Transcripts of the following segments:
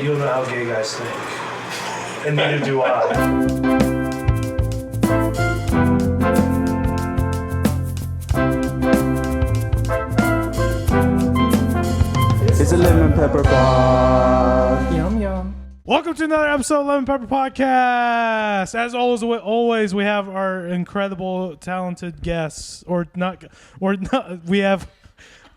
You don't know how gay guys think. And neither do I. It's a lemon pepper bar. Yum, yum. Welcome to another episode of Lemon Pepper Podcast. As always, we have our incredible, talented guests, we have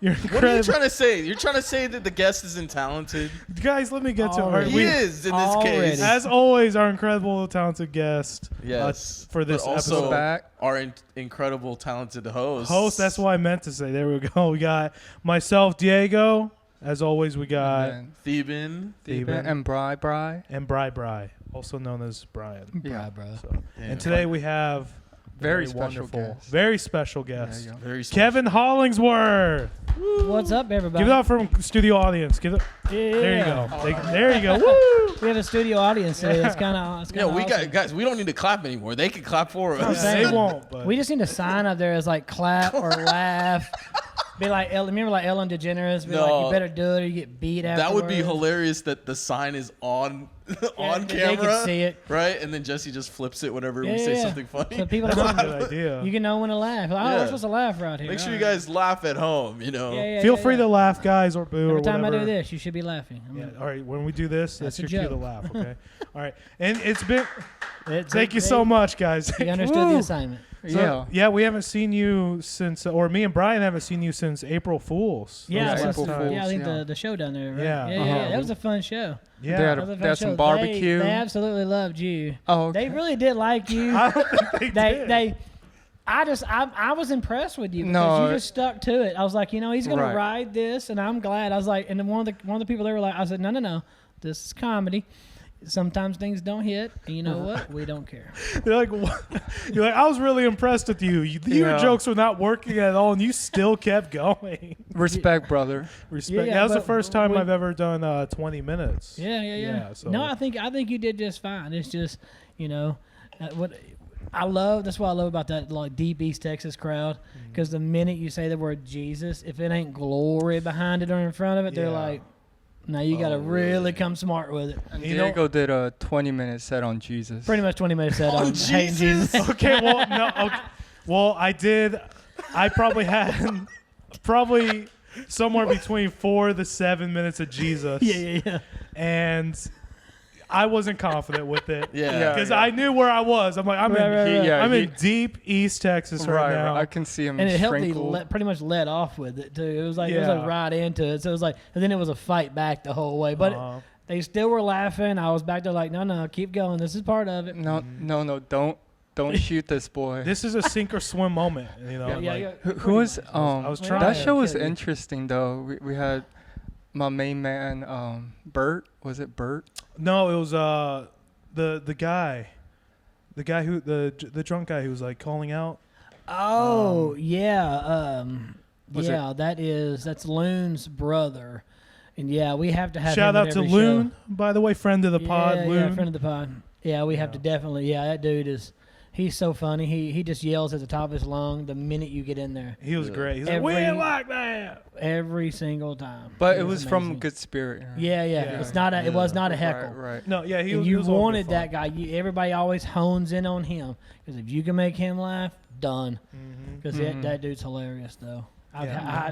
your incredible... What are you trying to say? You're trying to say that the guest isn't talented? Guys, let me get to our... He is, in this case. As always, our incredible, talented guest. Yes. For this but also episode. Back. Our incredible, talented host. That's what I meant to say. There we go. We got myself, Diego. As always, we got... Theban. And Bri. And Bri, also known as Brian. Yeah, bro. bro. So, and today we have... Very special wonderful, guest. very special guest. Yeah. Very special. Kevin Hollingsworth. What's up, everybody? Give it up from studio audience. Give it. Yeah. There you go. There you go. Woo! We have a studio audience today. It's kind of Yeah, we awesome. got guys. We don't need to clap anymore. They can clap for us. They won't. But We just need a sign up there as like clap or laugh. Be like, remember like Ellen DeGeneres? Be like, you better do it or you get beat afterwards. That would be hilarious. That the sign is on on they camera. can see it. Right, and then Jesse just flips it whenever we say something funny. So people that's at a home, good idea. you can know when to laugh. Like, we're supposed to laugh right here. Make sure All you guys laugh at home. You know. Feel free to laugh, guys, or boo, Every or time whatever. I do this, you should be laughing. Yeah. All right. When we do this, that's a your cue to joke. laugh. Okay. All right. And it's been. Thank Thank you so much, guys. You understood the assignment. So, yeah, we haven't seen you since, or me and Brian haven't seen you since April Fools. Yeah, Those April last times. Fools. I think yeah. the show down there, right? Yeah. Yeah. That was a fun show. Yeah. They had, That was a they fun had some show. barbecue. They absolutely loved you. Oh, okay. They really did like you. I don't think they did. I was impressed with you because No. you just stuck to it. I was like, he's gonna Right. ride this, and I'm glad. I was like, and then one of the people they were like, I said, no, this is comedy. Sometimes things don't hit, and you know what? We don't care. You're like, what? You're like, I was really impressed with you. Your Yeah. jokes were not working at all, and you still kept going. Respect, brother. Respect. Yeah, that was the but first time we- I've ever done 20 minutes. Yeah. So. No, I think you did just fine. It's just, what that's what I love about that like deep East Texas crowd, because the minute you say the word Jesus, if it ain't glory behind it or in front of it, they're Yeah. like, now you got to really come smart with it. And You know- Diego did a 20-minute set on Jesus. Pretty much 20 minutes set On on hating Jesus. Okay, well, no. Okay. Well, I did. I probably had somewhere between 4 to 7 minutes of Jesus. Yeah. And I wasn't confident with it. Yeah. Because I knew where I was. I'm like, I'm in deep East Texas right now. I can see him And it helped me sprinkled. pretty much let off with it too. It was like right into it. So it was like, and then it was a fight back the whole way. But they still were laughing. I was back there like, no, keep going. This is part of it. No, don't shoot this boy. This is a sink or swim moment. Who was I was trying. that show was kill you. interesting though. We had my main man, Bert. Was it Bert? No, it was the guy who the drunk guy who was like calling out. Oh yeah, Was that's Loon's brother, and we have to have Shout him out at to every Loon, show. by the way, friend of the pod. Loon. Yeah, friend of the pod. Yeah, we have to definitely. Yeah, that dude he's so funny. He just yells at the top of his lung the minute you get in there. He was great. He's like, we ain't like that. Every single time. But it was from amazing. Good Spirit. Yeah. It was not a heckle. Right. No, yeah, And you wanted that guy. Everybody always hones in on him because if you can make him laugh, done. Because that dude's hilarious, though.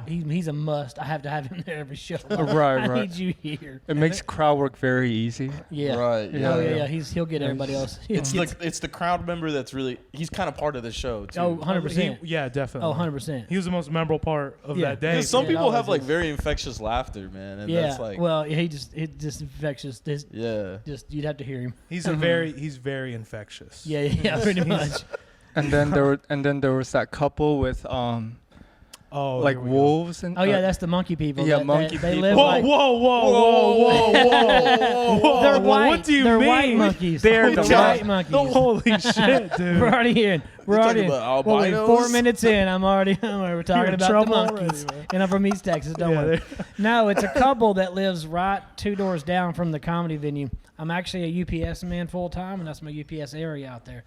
He's a must. I have to have him there every show. Right. I need you here. It makes crowd work very easy. Yeah. Right. Yeah. Oh yeah. He'll get everybody else. It's the crowd member that's really he's kind of part of the show too. Oh, 100%. Yeah, definitely. Oh, 100%. He was the most memorable part of that day. Because some Yeah, people it have always like is. very infectious laughter, man, and that's like well, it just infectious. yeah. Just you'd have to hear him. He's very infectious. Yeah, pretty much. And then there was that couple with like here we go. wolves and Oh yeah, that's the monkey people. yeah, That- monkey they people. live Whoa, like, whoa. They're white. What do you They're mean? white monkeys. They're They're the white monkeys. Holy shit, dude. We're already in. We're You're already in. talking about Well, wait, albinos? 4 minutes in, we're talking in about the trouble monkeys. already, man. And I'm from East Texas, don't Yeah, worry. No, it's a couple that lives right 2 doors down from the comedy venue. I'm actually a UPS man full time, and that's my UPS area out there.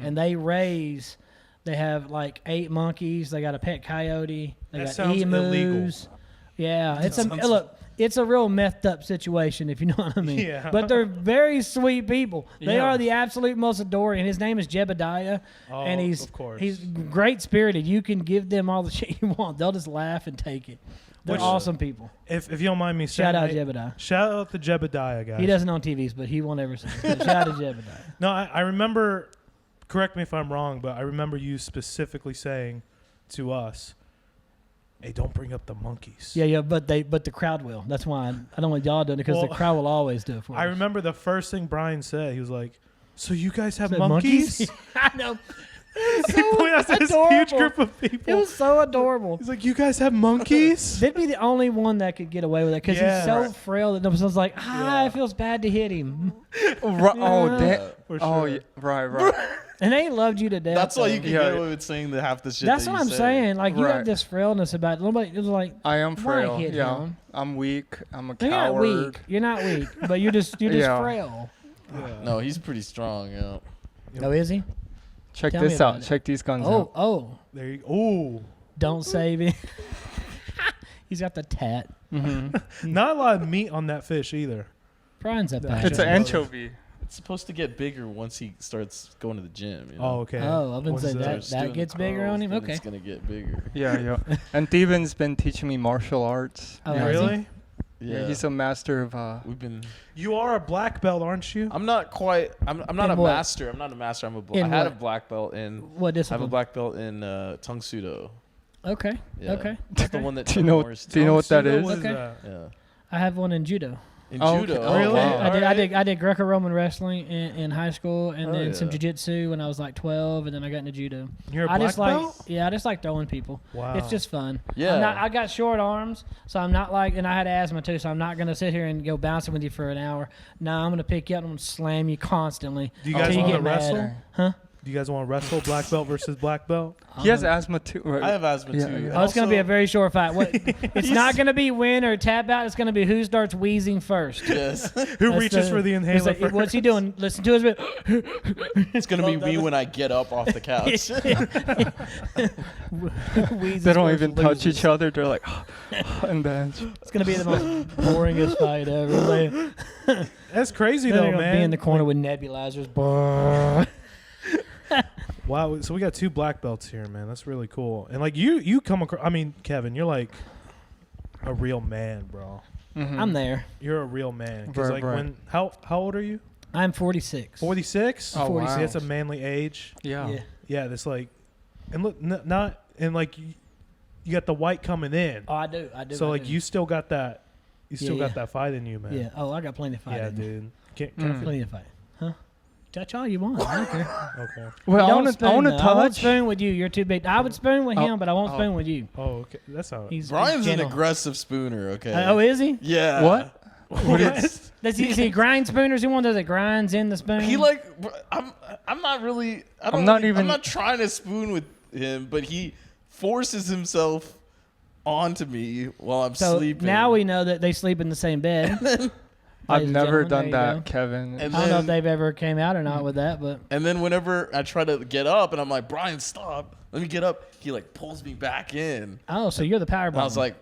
And they have like 8 monkeys. They got a pet coyote. They That got sounds emus. illegal. Yeah, it's a real methed up situation, if you know what I mean. Yeah. But they're very sweet people. They Yeah. are the absolute most adoring. And his name is Jebediah, Oh, and of course. he's great spirited. You can give them all the shit you want. They'll just laugh and take it. They're awesome people. If you don't mind me Shout saying, out Jebediah. shout out to Jebediah, guys. He doesn't on TVs, but he won't ever say it. So shout out to Jebediah. No, I remember. Correct me if I'm wrong, but I remember you specifically saying to us, "Hey, don't bring up the monkeys." Yeah, but the crowd will. That's why I don't want y'all doing it, because Well, the crowd will always do it for us. I remember the first thing Brian said. He was like, "So you guys have Said monkeys?" I know. He pointed out to this huge group of people. It was so adorable. He's like, "You guys have monkeys?" They'd be the only one that could get away with it, because Yeah. he's so Right. frail that someone's like, it feels bad to hit him. Oh, For oh, sure. yeah, right. And they loved you to death. That's why you though. can Yeah. get away with saying the half the shit. That's that what you I'm say. saying. Like, you have Right. this frailness about it. Nobody, it was like, I am why frail. hit Yeah, him? I'm weak. I'm a You're not coward. weak. You're not weak, but you're just Yeah. frail. No, he's pretty strong. Yeah. Oh, is he? Check Tell me this about out. it. Check these guns out. Oh, There you go. Ooh. don't save him. He's got the tat. Not a lot of meat on that fish either. Brian's up No, there. It's an anchovy. It's supposed to get bigger once he starts going to the gym. You know? Oh, okay. Oh, I've been What's saying that. Starts doing That the gets bigger curls, on him? then Okay. It's gonna get bigger. Yeah. And Steven's been teaching me martial arts. Oh, Yeah. has he? Really? Yeah, he's a master of. We've been. You are a black belt, aren't you? I'm not quite. I'm not In a what? master. I'm not a master. I'm a. In I had what? a black belt in. What I have discipline? a black belt in Tung Sudo. Okay. Yeah. Okay. That's the one that. Do you know? Morris Do you know what that Sudo, is? what is Okay. that? Yeah. I have one in judo. In Oh, judo. okay. Oh, Really? wow. I did Greco-Roman wrestling in high school, and Oh, then some yeah. jiu-jitsu when I was like 12, and then I got into judo. You're a I black just like, belt? I just like throwing people. Wow. It's just fun. Yeah. I got short arms, so I'm not like, and I had asthma too, so I'm not gonna sit here and go bouncing with you for an hour. No, I'm gonna pick you up and I'm gonna slam you constantly. Do you guys until you want to get mad. wrestle? Huh? Do you guys want to wrestle black belt versus black belt? He has asthma too. Right? I have asthma Yeah, too. yeah. And Oh, it's going to be a also- very short fight. What? It's not going to be win or tap out. It's going to be who starts wheezing first. Yes. Who That's reaches for the inhaler it's like, first? what's he doing? Listen to his bit. It's gonna be me when I get up off the couch. They don't even touch each other. They're like, and then It's going to be the most boringest fight ever. Like, That's crazy they're though, going to man. be in the corner with nebulizers. Brrr. Wow, so we got 2 black belts here, man. That's really cool. And like you come across. I mean, Kevin, you're like a real man, bro. I'm there. You're a real man. Because Right, like right. when how old are you? I'm 46. 46. Oh, 46. wow. That's a manly age. yeah. Yeah. Yeah, this like, and look, not and like you got the white coming in. Oh, I do. I do. So I like do. you still got that. You still Yeah, got that fight in you, man. Yeah. Oh, I got plenty of fight. Yeah, in me. dude. Can't Plenty of fight. Huh? Touch all you want. I don't care. Okay. Well, I Don't want to. spoon, I want to though. I won't touch. spoon with you. You're too big. I would spoon with Oh, him, but I won't oh. spoon with you. Oh, okay. That's how. He's Brian's an gentle. aggressive spooner. Okay. Oh, is he? Yeah. What? Does he grind spooners? He one does it grinds in the spoon. He like. I'm not really. I don't I'm not really- even- I'm not trying to spoon with him, but he forces himself onto me while I'm so sleeping. now we know that they sleep in the same bed. I've Ladies and never gentlemen, done there you that, go. Kevin. And I don't know if then- they've ever came out or not with that, but And then whenever I try to get up and I'm like, Brian, stop. Let me get up. He like pulls me back in. oh, so you're the power And bottom. I was like,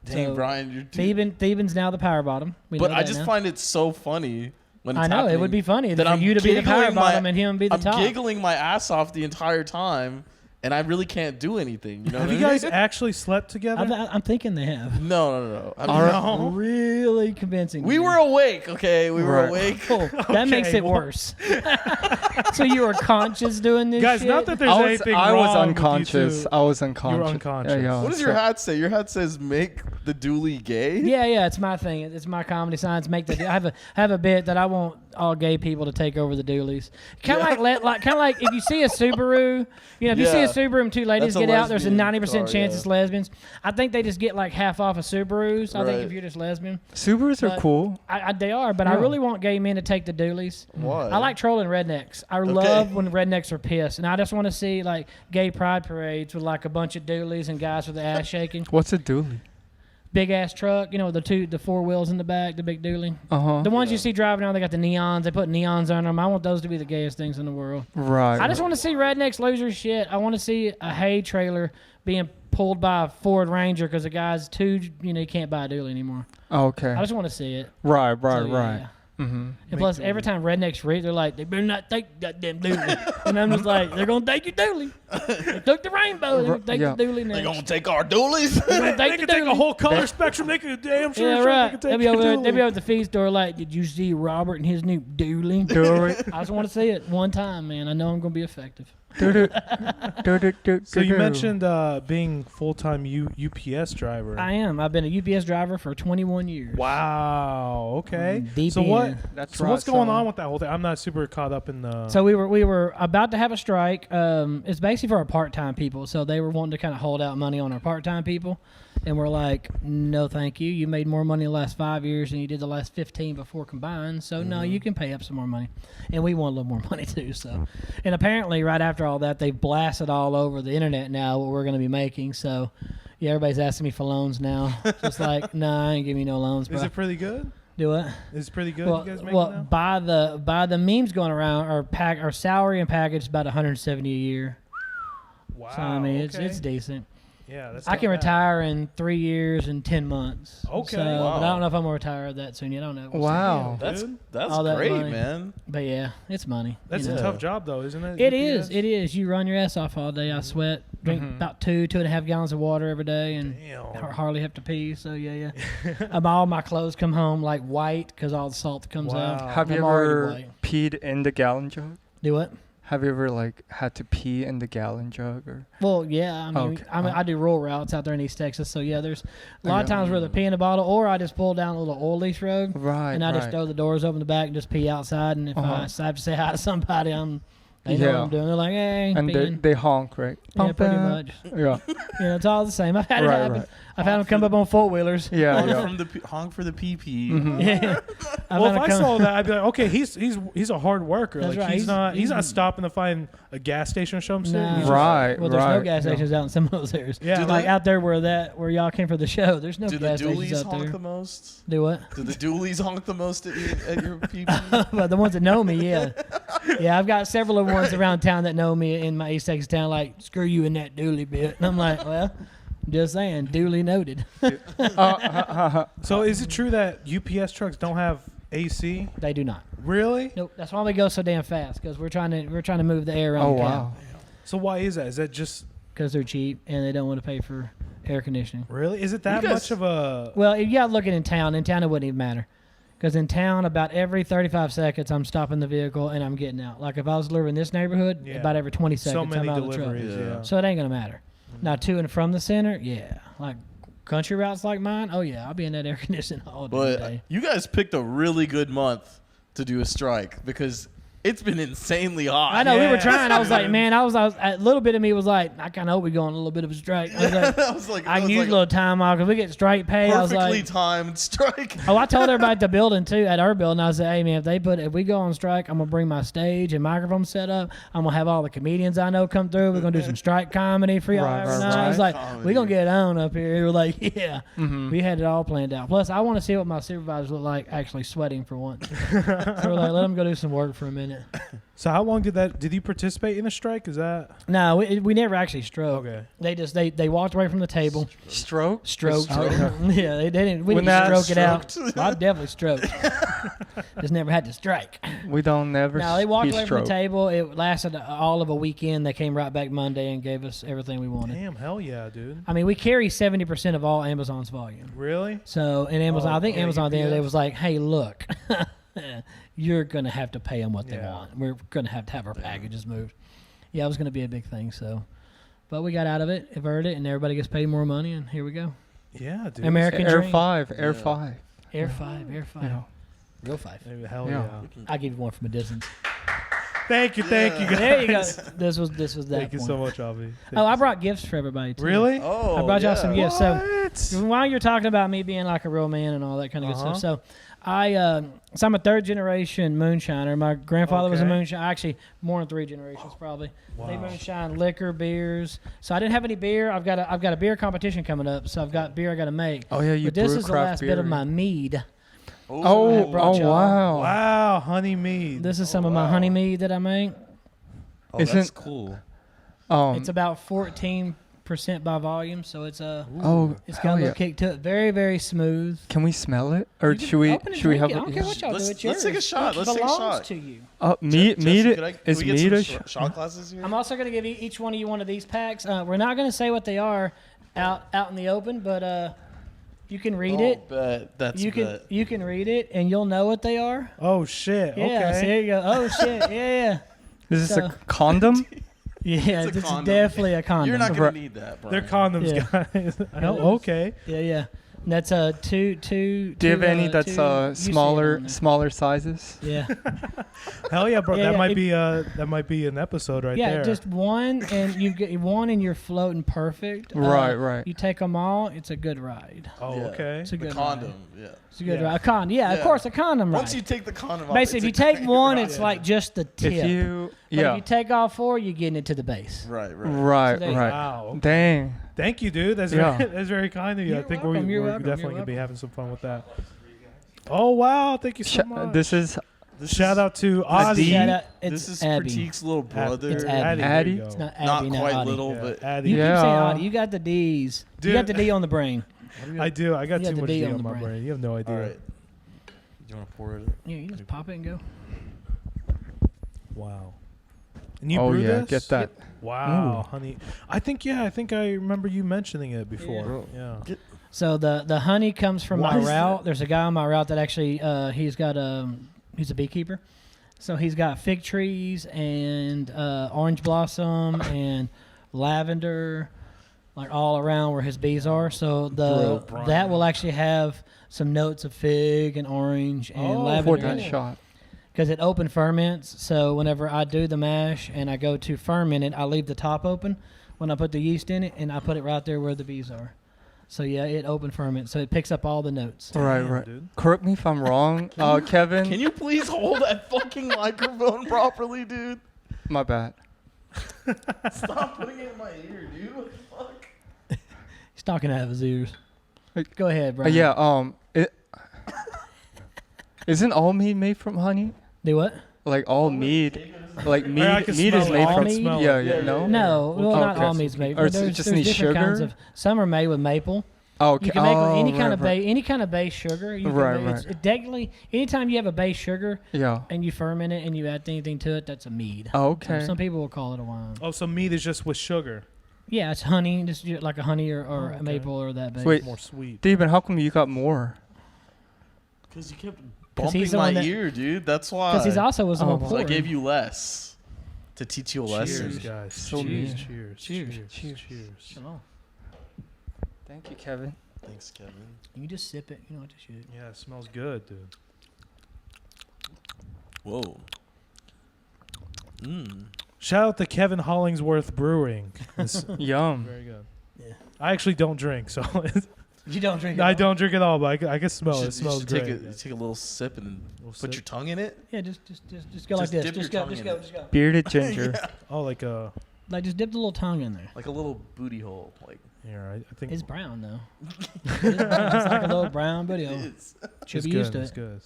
dang, So, Brian, you're too. Theban's now the power bottom. We But know I that just now. find it so funny when it's I know happening it would be funny that for I'm you to be the power giggling my- bottom and him be the I'm top. giggling my ass off the entire time, and I really can't do anything. You know Have what you I mean? guys actually slept together? I'm thinking they have. No. I mean, All right. Really convincing. we me. were awake, okay? We were Right. awake. Cool. That makes it well- worse. So you were conscious doing this Guys, shit? not that there's I was anything wrong with you unconscious. two. I was unconscious. You were unconscious. Yeah, What does your hat say? Your hat says "Make the dually gay." Yeah, it's my thing. It's my comedy signs. Make the. I have a bit that I want all gay people to take over the doolies. Kind of kind of like if you see a Subaru, if you see a Yeah. Subaru and two ladies That's a get out, there's a lesbian 90% car, chance yeah. it's lesbians. I think they just get like half off of Subarus. I think Right. if you're just lesbian, Subarus are But- cool. they are. But I really want gay men to take the doolies. Why? I like trolling rednecks. I love when rednecks are pissed, and I just want to see like gay pride parades with like a bunch of doolies and guys with the ass shaking. What's a dually? Big ass truck, the 4 wheels in the back, the big dually. Uh-huh. The ones you see driving around, they got the neons. They put neons on them. I want those to be the gayest things in the world. Right. I just want to see rednecks lose their shit. I want to see a hay trailer being pulled by a Ford Ranger because the guy's you can't buy a dually anymore. Okay. I just want to see it. Right. So, yeah. Right. Mm-hmm. And plus, every time rednecks read, they're like, they better not take that damn dually. And I'm just like, they're going to take your dually. They took the rainbow. They're going to take the dually next. They gonna take our dualies? They're gonna They take can the take a dually. whole color spectrum. They can damn sure. Yeah, sure right. They can take They'll be over there. your They'll be dually. over at the feed store like, did you see Robert and his new dually? I just want to see it one time, man. I know I'm going to be effective. So you mentioned being full-time UPS driver. I am. I've been a UPS driver for 21 years. Wow. Okay. Deep So in. what? That's So right, what's going son. on with that whole thing? I'm not super caught up in the. So we were about to have a strike. It's basically for our part-time people. So they were wanting to kind of hold out money on our part-time people. And we're like, no, thank you. You made more money the last 5 years than you did the last 15 before combined. So, no, you can pay up some more money. And we want a little more money, too. So, and apparently, right after all that, they blasted all over the internet now what we're going to be making. So, yeah, everybody's asking me for loans now. Just like, nah, I ain't giving you no loans. Is it pretty good? Do it? Is it pretty good? Well, you guys making well now? by the memes going around, our salary and package is about $170 a year. Wow. So, I mean, okay. it's decent. Yeah, that's I not can bad. retire in 3 years and 10 months. Okay. So, Wow. but I don't know if I'm going to retire that soon yet. I don't know. We'll see. Wow. That's Dude. All that great, money. man. But yeah, it's money. That's you a know. tough job, though, isn't it? It UPS? is. It is. You run your ass off all day. I sweat. Drink about 2.5 gallons of water every day, and Damn. hardly have to pee. So yeah. All my clothes come home like white because all the salt comes out. Wow. Have you I'm already ever white. peed in the gallon jug? Do it? Have you ever had to pee in the gallon jug or? Well, yeah. I mean, Okay. I do rural routes out there in East Texas. So yeah, there's a lot of times where they pee in a bottle, or I just pull down a little oil lease road, Right. and I just right. throw the doors open the back and just pee outside. And if I have to say hi to somebody, they know what Yeah. I'm doing. They're like, hey, And peeing. they honk, right? Yeah, Pump pretty it. much. Yeah. It's all the same. I've had it Right, happen. right. I've had them come up on four-wheelers. Yeah. Honk, Yeah. honk for the PP. Mhm. Yeah. I've Well, had if I 'em come- saw that, I'd be like, okay, he's a hard worker. That's Like right. he's not He's- stopping to find a gas station or something. Nah. He's just- Right. Well, there's no right. gas Yeah. stations out in some of those areas. Yeah, Do Like they- out there where y'all came for the show, there's no Do the gas stations dualies out honk there. the most? Do what? Do the dualies honk the most at your PP? But the ones that know me, yeah. Yeah, I've got several of ones around town that know me in my East Texas town, like, screw you in that dually bit. And I'm like, well, just saying, duly noted. So is it true that UPS trucks don't have AC? They do not. Really? Nope. That's why we go so damn fast, because we're trying to move the air around Oh the wow. So why is that? Is that just because they're cheap and they don't want to pay for air conditioning. really? Is it that You guys- much of a? Well, if you got looking in town it wouldn't even matter. Because in town, about every 35 seconds, I'm stopping the vehicle and I'm getting out. Like if I was delivering this neighborhood, Yeah. about every 20 So seconds, many I'm out of the truck. deliveries. Yeah. Yeah. So it ain't going to matter. Now, to and from the center, yeah. Like country routes like mine, oh, yeah, I'll be in that air conditioning all But day. you guys picked a really good month to do a strike because it's been insanely hot. I know, we were Yeah. trying. I was like, man, I was a little bit of me was like, I kind of hope we go on a little bit of a strike. I was like, I was like, I can use a little time off because we get strike pay. I was perfectly like, timed strike. oh, I told everybody at the building too, at our building. I said, hey man, if we go on strike, I'm gonna bring my stage and microphone set up. I'm gonna have all the comedians I know come through. We're gonna do some strike comedy for y'all Right, every right, night. I was right. like, we gonna get on up here. They were like, yeah, Mm-hmm. we had it all planned out. Plus, I want to see what my supervisors look like actually sweating for once. So we're like, let them go do some work for a minute. So how long did you participate in the strike? Is that No, we never actually stroked. okay? They walked away from the table. Stroke. Stroked. Okay. Yeah, they didn't. We We're didn't not stroke it out. Well, I definitely stroked. Just never had to strike. We don't never. No, they walked be away from the stroke. table. It lasted all of a weekend. They came right back Monday and gave us everything we wanted. Damn, hell yeah, dude. I mean, we carry 70% of all Amazon's volume. Really? So, in Amazon, Oh, I think yeah, Amazon the other day UPS. was like, hey, look, you're going to have to pay them what they Yeah. want. We're going to have our packages moved. Yeah, it was going to be a big thing. So, but we got out of it, averted it, and everybody gets paid more money, and here we go. Yeah, dude. American Air dream. 5. Air Yeah. 5. Air 5, Air 5. Yeah. Real 5. Hell Yeah. yeah. I'll give you one from a distance. Thank you, guys. There you go. This was that Thank you point. so much, Avi. Oh, I brought gifts for everybody, too. Really? Oh, I brought y'all some yeah. gifts. So while you're talking about me being like a real man and all that kind of good stuff, so I'm a third generation moonshiner. My grandfather was a Okay. moonshiner. Actually, more than 3 generations probably. They Wow. moonshine liquor, beers. So I didn't have any beer. I've got a beer competition coming up. So I've got beer I got to make. Oh yeah, you But this brew is the craft last beer. bit of my mead. Oh, brought y'all. wow. Wow, honey mead. This is some of my honey mead that I make. Oh, Isn't- that's cool. It's about 14% 6% by volume, so it's Oh, it's got hell a little yeah. kick to it. Very, very smooth. Can we smell it, or You can should we open and should we drink have? it. I don't care what y'all do. Let's- It's let's take a yours. shot. It Let's take a belongs shot. to you. Mead Jesse, is can we get mead a some shot glasses here? I'm also going to give each one of you one of these packs. We're not going to say what they are out in the open, but you can read it. Bet. That's You bet. can read it, and you'll know what they are. Oh shit. Yeah, Okay. so there you go. Oh shit, yeah, Is this So- a condom? yeah. It's a It's condom. definitely a condom. You're not Right. gonna need that, Brian. They're condoms, Yeah. guys. Oh, okay. Yeah. And that's two. Do you have any that's smaller sizes? Yeah. Hell yeah, bro. Yeah, that yeah, might be an episode right Yeah, there. just one, and you get one, and you're floating perfect. Right. You take them all, it's a good ride. Oh, Yeah. okay. It's a The good condom. ride. Yeah. It's a good Yeah. ride. A condom. Yeah, of Yeah. course, a condom ride. Once you take the condom off, Basically, if you it's a take great one, ride. it's like just the tip. If you But if you take all four, you're getting it to the base. Right. right, So there you right. Wow. Dang. Thank you, dude. That's Yeah. that's very kind of you. I You're think welcome, you're we're welcome, definitely you're gonna be welcome. having some fun with that. Oh wow! Thank you so much. This is Shout out to Ozzy. Shout out, it's This is Abby. Critique's little brother. It's Addy. Addy? There you It's go. not Abby, Not not quite Audie. little, Yeah, but Addy. You keep Yeah. saying Audie. You got the D's. Dude. You got the D on the brain. I do. I got You too got the much D D on on the my brain. brain. You have no idea. all right. You want to pour it? Yeah, you just pop it and go. Wow. And you oh brew yeah, this? get that. Wow, honey. I think I remember you mentioning it before. Yeah. So the honey comes from Why my is route. that? There's a guy on my route that actually he's a beekeeper. So he's got fig trees and orange blossom and lavender, like all around where his bees are. So Bro, Brian. that will actually have some notes of fig and orange and Oh, Pour lavender that shot. because it open ferments. So whenever I do the mash and I go to ferment it, I leave the top open when I put the yeast in it, and I put it right there where the bees are. So yeah, it open ferments, so it picks up all the notes. Right. Dude. Correct me if I'm wrong, Kevin. Can you please hold that fucking microphone properly, dude? My bad. Stop putting it in my ear, dude. What the fuck? He's talking out of his ears. Hey, Go ahead, bro. Yeah. Isn't all mead made from honey? Do what? Like all mead, like mead. I can Mead smell is it. made All from. mead? Yeah. No. No, well, not Okay. all meat's made. Or But it's there's just there's need different kinds sugar? of. Some are made with maple. Oh, okay. You can make with any Oh, kind of right. any kind of base sugar. You can Right, make, it's technically anytime you have a base sugar Yeah. and you ferment it and you add anything to it, that's a mead. Oh, okay. So some people will call it a wine. Oh, so meat is just with sugar, Yeah, it's honey, just like a honey or Oh, okay. maple or that base. Wait. more sweet. Steven, how come you got more? Because you kept 'Cause bumping he's the my one that- ear, dude. That's why. Because he's also was the Oh, one So I pouring. gave you less to teach you a lesson. Cheers, guys. So cheers, mean. cheers, Cheers. cheers, cheers. Come on. Thank you, Kevin. Thanks, Kevin. You just sip it. You know what to shoot. Yeah, it smells good, dude. Whoa. Mmm. Shout out to Kevin Hollingsworth Brewing. It's Yum. very good. Yeah. I actually don't drink, so You don't drink it. I all? don't drink at all, but I can smell it. It smells great. Take a little sip and Little put sip. your tongue in it. Yeah, just go like Just this. dip Just your go, tongue just in go, it. just go. Bearded ginger. Oh, like a Like just dip the little tongue in there. Like a little booty hole. Like here. I think It's brown though. It's brown. It's like a little brown booty hole. it's Should it's be good. used to It's it. good.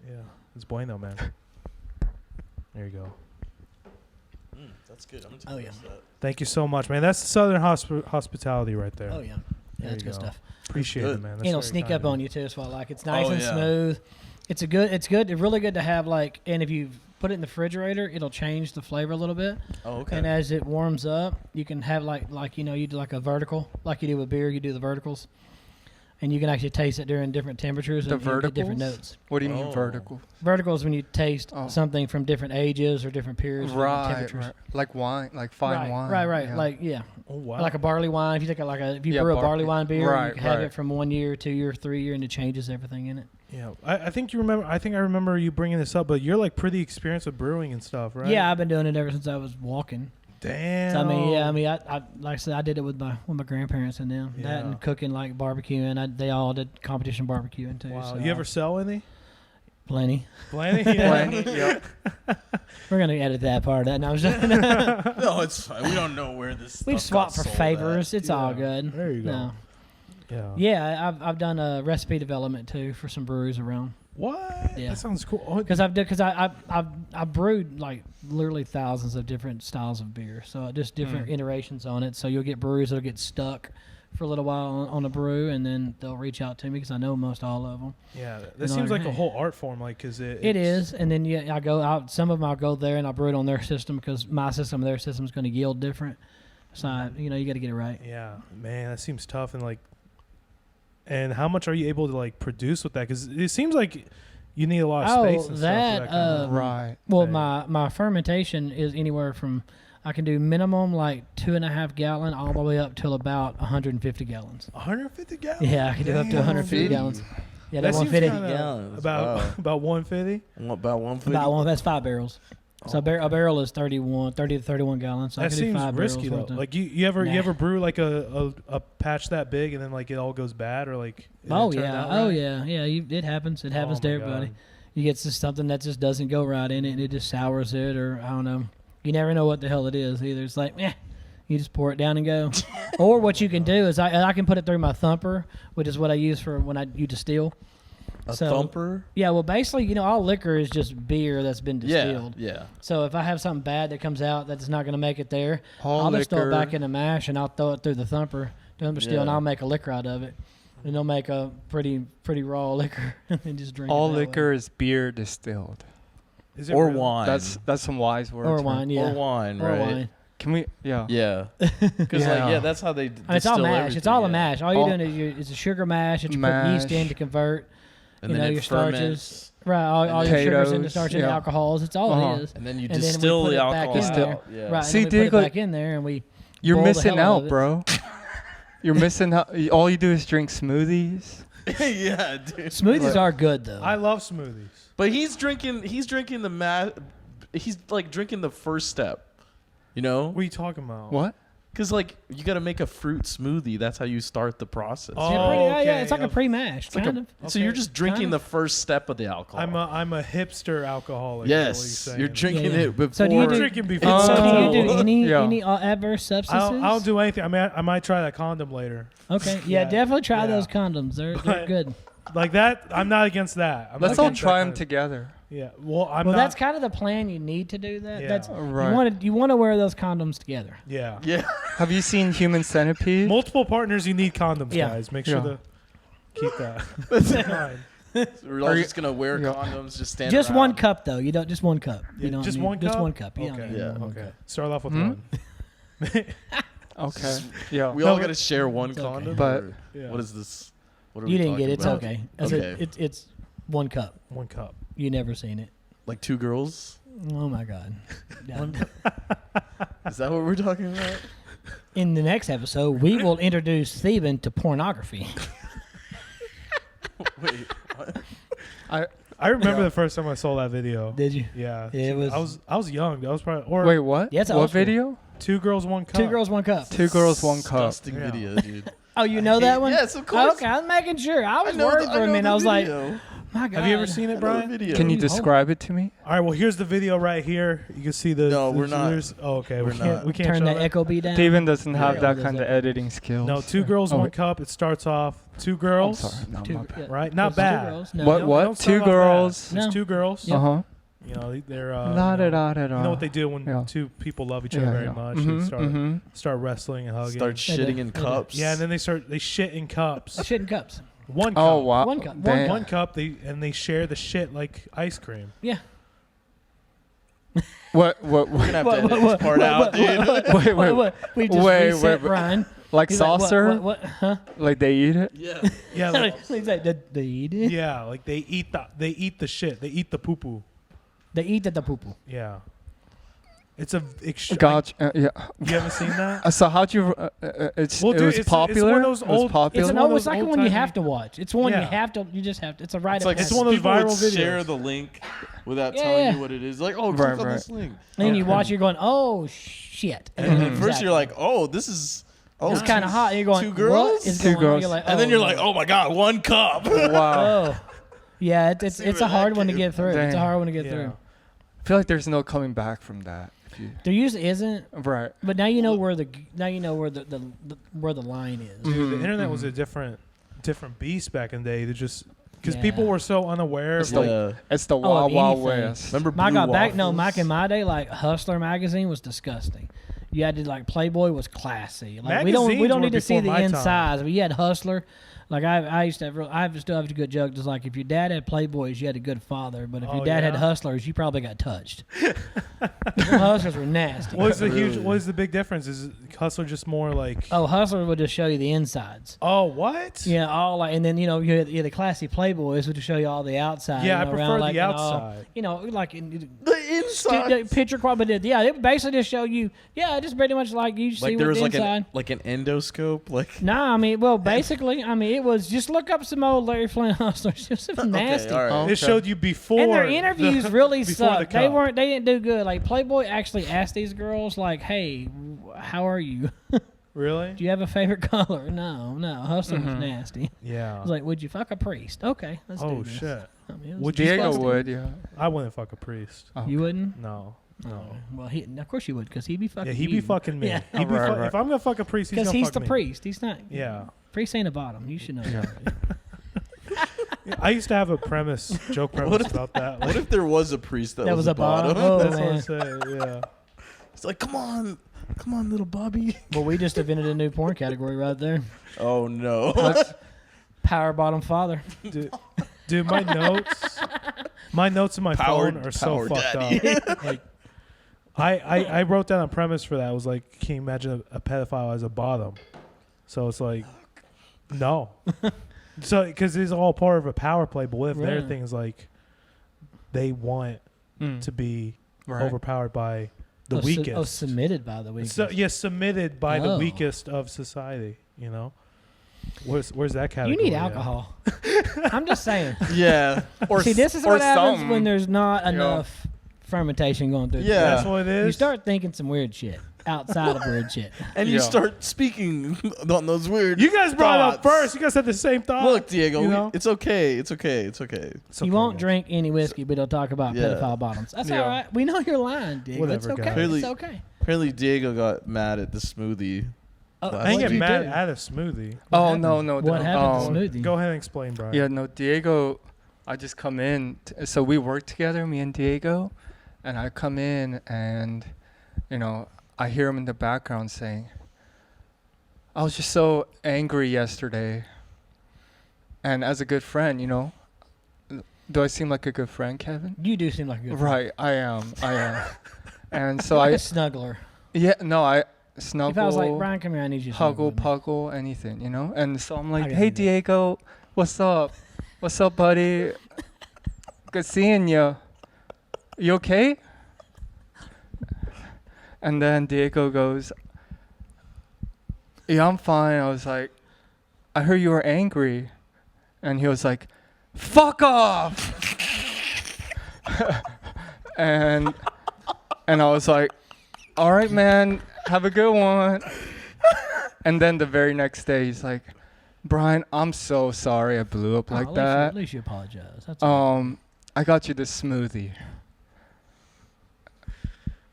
Yeah, it's bueno, man. There you go. That's good. I'm gonna Oh, take yeah. this up. Thank you so much, man. That's Southern hospitality right there. Oh yeah. There Yeah, that's you good go. stuff. Appreciate Good. it, man. And it'll sneak up on you too, so I like it. It's nice Oh, and yeah. smooth. It's good. It's really good to have like, and if you put it in the refrigerator, it'll change the flavor a little bit. Oh, okay. And as it warms up, you can have like you do like a vertical, like you do with beer. You do the verticals, and you can actually taste it during different temperatures The and you get different verticals? notes. What do you mean Oh. vertical? Verticals when you taste Oh. something from different ages or different periods, or different Right, temperatures. right. Like wine, like fine right, wine. Right, yeah. Like yeah, Oh wow. like a barley wine. If you take if you Yeah, brew a barley wine beer, right, you can have right. it from 1 year, 2 year, 3 year, and it changes everything in it. Yeah, I think you remember. I think I remember you bringing this up, but you're like pretty experienced with brewing and stuff, right? Yeah, I've been doing it ever since I was walking. Damn. So, I like I said, I did it with my grandparents and them. That Yeah. and cooking, like barbecuing. They all did competition barbecuing too. Wow. So You ever sell any? plenty? Plenty. Yeah. Plenty, yep. We're gonna edit that part of that. No, I'm just No, it's fine. We don't know where this. we've stuff got swapped for sold favors. It's all Yeah. good. There you go. No. Yeah. Yeah, I've done recipe development too for some breweries around. What? Yeah. That sounds cool. Oh, Because I've brewed like literally thousands of different styles of beer, so just different iterations on it. So you'll get breweries that'll get stuck for a little while on a brew, and then they'll reach out to me because I know most all of them. yeah, that And seems like, like a hey. whole art form. Like, cause It is, and then I go out. Some of them I'll go there and I'll brew it on their system because my system and their system is going to yield different. So you got to get it right. Yeah, man, that seems tough. And like, and how much are you able to like produce with that? Because it seems like you need a lot of space and stuff. For that kind of, Right. Well, thing. my fermentation is anywhere from I can do minimum like 2.5 gallon all the way up till about 150 gallons. 150 gallons. Yeah, I can do up to 150 Damn. gallons. Yeah, That that seems 150. kinda- Gallons, About wow. about 150. About 150. About one. That's 5 barrels. So Oh, a barrel is 30 to 31 gallons. So I that can do seems 5 risky barrels though. worth of- Like you ever Nah. brew like a patch that big and then like it all goes bad or like. it Oh didn't turn yeah, out oh right? yeah. It happens. It happens Oh, to my everybody. God. You get just something that just doesn't go right in it, and it just sours it, or I don't know. You never know what the hell it is either. It's like, you just pour it down and go. Or what you can do is I can put it through my thumper, which is what I use for when you distill. A So- thumper? Yeah, well, basically, all liquor is just beer that's been distilled. Yeah. So if I have something bad that comes out that's not going to make it there, All I'll just throw it liquor- back in the mash and I'll throw it through the thumper, distill, and Yeah. I'll make a liquor out of it. And they'll make a pretty raw liquor and just drink All it that way. liquor is beer distilled. Is it Or really? wine. That's some wise words. Or man. wine, yeah. Or wine, Or right? wine. Can we? Yeah. Yeah. Because Yeah. that's how they I mean, it's all distill mash. It's all a everything, yeah. mash. All you're All- doing is it's a sugar mash that you put yeast in Mash. to convert. And you then know, it your starches. ferments, Right, all And your then sugars into potatoes, starch and yeah. alcohols. It's all Uh-huh. it is. and then you And then we distill put the it back alcohol in there. out. Yeah. Right, See, and then we Diego, put it back in there and we You're boil the missing hell out out, of it. bro. You're missing out. All you do is drink smoothies. Yeah, dude. Smoothies are good though. I love smoothies. But he's drinking the he's like drinking the first step. You know? What are you talking about? What? Cuz like you got to make a fruit smoothie. That's how you start the process. Oh, yeah, it's okay. like a pre-mash, like kind of. So you're Okay. just drinking Kind the of. first step of the alcohol. I'm a hipster alcoholic. yes, is what you're saying. drinking Yeah, yeah. it before. So do you I'm do- drinking before. It's So do you do cool. any Yeah. adverse substances? I'll do anything. I might try that condom later. Okay, yeah, Yeah. definitely try Yeah. those condoms. They're But- good. Like that, I'm not against that. I'm Let's not all against try that them kind of- together. Yeah. Well, I'm Well, not. that's kind of the plan. You need to do that. Yeah. That's Right. you want to wear those condoms together. Yeah. Yeah. Have you seen Human Centipede? Multiple partners, you need condoms, Yeah. guys. Make sure Yeah. to keep that in mind. We're all Are you- just gonna wear Yeah. condoms, just stand Just around. one cup though. You don't just one cup. Yeah, You don't just need- one Just cup? one cup. You don't Okay. need Yeah. more than one Okay. cup. Start off with Hmm? one. Okay. Yeah. We No, all but- got to share one It's okay. condom. But- or Yeah. what is this? What are You we didn't get it. talking It's about? okay. I said Okay. it's one cup. One cup. You never seen it. Like two girls? Oh my god. Yeah. Is that what we're talking about? In the next episode, we will introduce Theban to pornography. Wait. What? I remember the first time I saw that video. Did you? Yeah. It was- I was young. I was probably or Wait, what? Yeah, it's old what school. video? two girls, one cup. Two girls, one cup. Two girls, one cup. Disgusting Yeah. video, dude. Oh, you know that one? Yes, of course. Okay, I was making sure. I was know worried the- for a know minute. the I was like, video. my God. Have you ever seen I it, know the Brian? video. Can you Oh. describe it to me? All right. Well, here's the video right here. You can see the. No, the we're not. there's- Oh, okay. We're we can't. not. We can't Turn show that that. echo B down? Steven doesn't have Yeah. that kind of editing skills. No, two girls, Oh, one wait. cup. It starts off two I'm girls. sorry. No, Two- my bad. yeah. Right? Not It's two bad. girls. No. What? Don't- What? don't Two start off bad. girls. It's No. two girls. Yep. Uh huh. You know, they're. La you da know, da da da. You know what they do when Yeah. two people love each other very much? They start wrestling and hugging. Start shitting in They do. cups. Yeah, and then they shit in cups. They shit in cups. One cup. Oh wow. One cup. Damn. One cup. They share the shit like ice cream. Yeah. What? We're gonna have to edit this part out, dude. Wait, wait. We just Wait, reset wait. Ryan. Like He's like, saucer? What? Huh? Like they eat it? Yeah. Yeah, like, He's like, they eat it? yeah, like they eat the shit. They eat the poo poo. They eat the poo-poo. Yeah, it's a. Gotcha. Yeah. You haven't seen that? So how'd you? It's Well, it dude, was it's popular. one of those it was old- popular. It's one an of old. It's those like old one you timey- have to watch. It's one you Yeah. have to. You just have to. It's a rite It's of like passage. It's one of those people would viral videos. share the link without Yeah, telling yeah. you what it is. Like, oh, Right, click on right. this link. And then you Okay. watch, you're going, oh shit. And then at first Exactly. you're like, oh, this is. Oh, It's kind of hot. And you're going, two girls? What is Two going on? girls. You're like, And then oh, you're no. like, oh my god, one cup. Wow. Oh. Yeah, it's See it's where a hard that one to came get through. It's a Dang. hard one to get Yeah. through. I feel like there's no coming back from that. If you, There usually isn't, right. but now you know where the where the line is. Dude, the Mhm, internet was mhm. a different beast back in the day. They just because Yeah. people were so unaware of It's the, Yeah. it's the of Wild Wild anything. West. Remember Mike Blue got back. No, Waffles? Mike in my day, like Hustler magazine was disgusting. You had to like Playboy was classy. Like we Magazines don't were need to see before the my time. insides. But you had Hustler. Like I used to have. I still have a good joke. Just like if your dad had Playboys, you had a good father. But if your Oh, dad had yeah? Hustlers, you probably got touched. Hustlers were nasty. What is the big difference? Is Hustler just more like? Oh, Hustler would just show you the insides. Oh, what? Yeah, all like, and then you had the classy Playboys would just show you all the outside. Yeah, I around, prefer like, the and all, outside. like The inside. picture quality. Yeah, it basically just show you. Yeah, just pretty much like you see Like what there was the like inside. an endoscope. Like Nah, I mean, well, basically, I mean, it was just look up some old Larry Flint hustlers. Just nasty. all right. It showed you before. And their interviews really before the sucked. They cut. didn't do good. Like Playboy actually asked these girls, like, "Hey, how are you? Really? Do you have a favorite color?" No. Hustler was nasty. Yeah. I was like, "Would you fuck a priest?" Okay, let's do Oh this. shit! I mean, it was Would you Diego fuck- would, yeah. I wouldn't fuck a priest. Oh, You wouldn't? No. No. Well, of course you would, because he'd be fucking. Yeah, he'd be you. fucking me. Yeah. He'd be Right, right. If I'm gonna fuck a priest, he's Because gonna he's fuck the me. priest. He's not. Yeah. Priest ain't a bottom. You should know. Yeah. I used to have a joke premise What if- about that. what if there was a priest that was a a bottom? Oh, That's man. what I'm saying. Yeah. It's like, come on, little Bobby. Well, we just invented a new porn category right there. Oh no. Power bottom father. Dude, my notes in my Power- phone are so power fucked daddy. up. Like, I wrote down a premise for that. It was like, can you imagine a pedophile as a bottom? So it's like, no. So because it's all part of a power play. But what if their Right. thing is like, they want to be Right. overpowered by the weakest. Submitted by the weakest. So yes, submitted by the Oh. weakest of society. You know, where's that you category? need at? alcohol. I'm just saying. Yeah. Or See, this is or what happens some, when there's not you know. enough fermentation going through. Yeah. That's what it is. You start thinking some weird shit outside of weird shit. And you Yeah. start speaking on those weird. You guys brought it up thoughts. first. You guys had the same thought. Look, Diego, You know? it's okay. It's okay. It's okay. It's You okay, won't guys. drink any whiskey, but he'll talk about Yeah. pedophile bottoms. That's Yeah. all right. We know you're lying, Diego. It's Whatever, okay. guys. Clearly- It's okay. Apparently, Diego got mad at the smoothie. Oh, I I ain't ain't what'd get you mad do? at a smoothie. Oh, happened? no, no. What happened to smoothie? Go ahead and explain, Brian. Yeah, no, Diego, I just come in. So we work together, me and Diego. And I come in and, I hear him in the background saying, I was just so angry yesterday. And as a good friend, do I seem like a good friend, Kevin? You do seem like a good Right, I am. And so like I, a snuggler. I snuggle. If I was like, Brian, come here, I need you to Huggle, snuggle with me." puggle, anything, And so I'm like, can hey, do that. Diego, what's up? What's up, buddy? Good seeing you. You okay? And then Diego goes, yeah, I'm fine. I was like, I heard you were angry. And he was like, fuck off. and I was like, all right, man, have a good one. And then the very next day, he's like, Brian, I'm so sorry I blew up Oh, like at that. least you apologize. That's all. I got you this smoothie.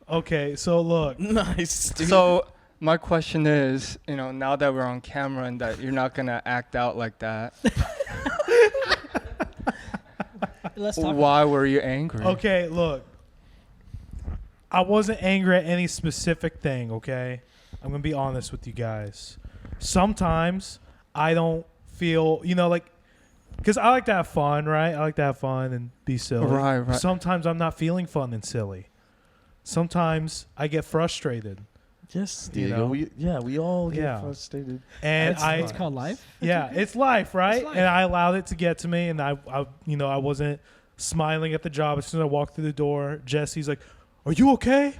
Okay, so look. Nice. Dude. So my question is, now that we're on camera and that you're not gonna act out like that, Let's talk. why were you angry? Okay, look. I wasn't angry at any specific thing, okay? I'm going to be honest with you guys. Sometimes I don't feel, because I like to have fun, right? I like to have fun and be silly. Right. Sometimes I'm not feeling fun and silly. Sometimes I get frustrated. yes, you Diego. know? We all get Yeah. frustrated. And It's called life. yeah, it's life, right? life. And I allowed it to get to me, and I wasn't smiling at the job. As soon as I walked through the door, Jesse's like, "Are you okay?"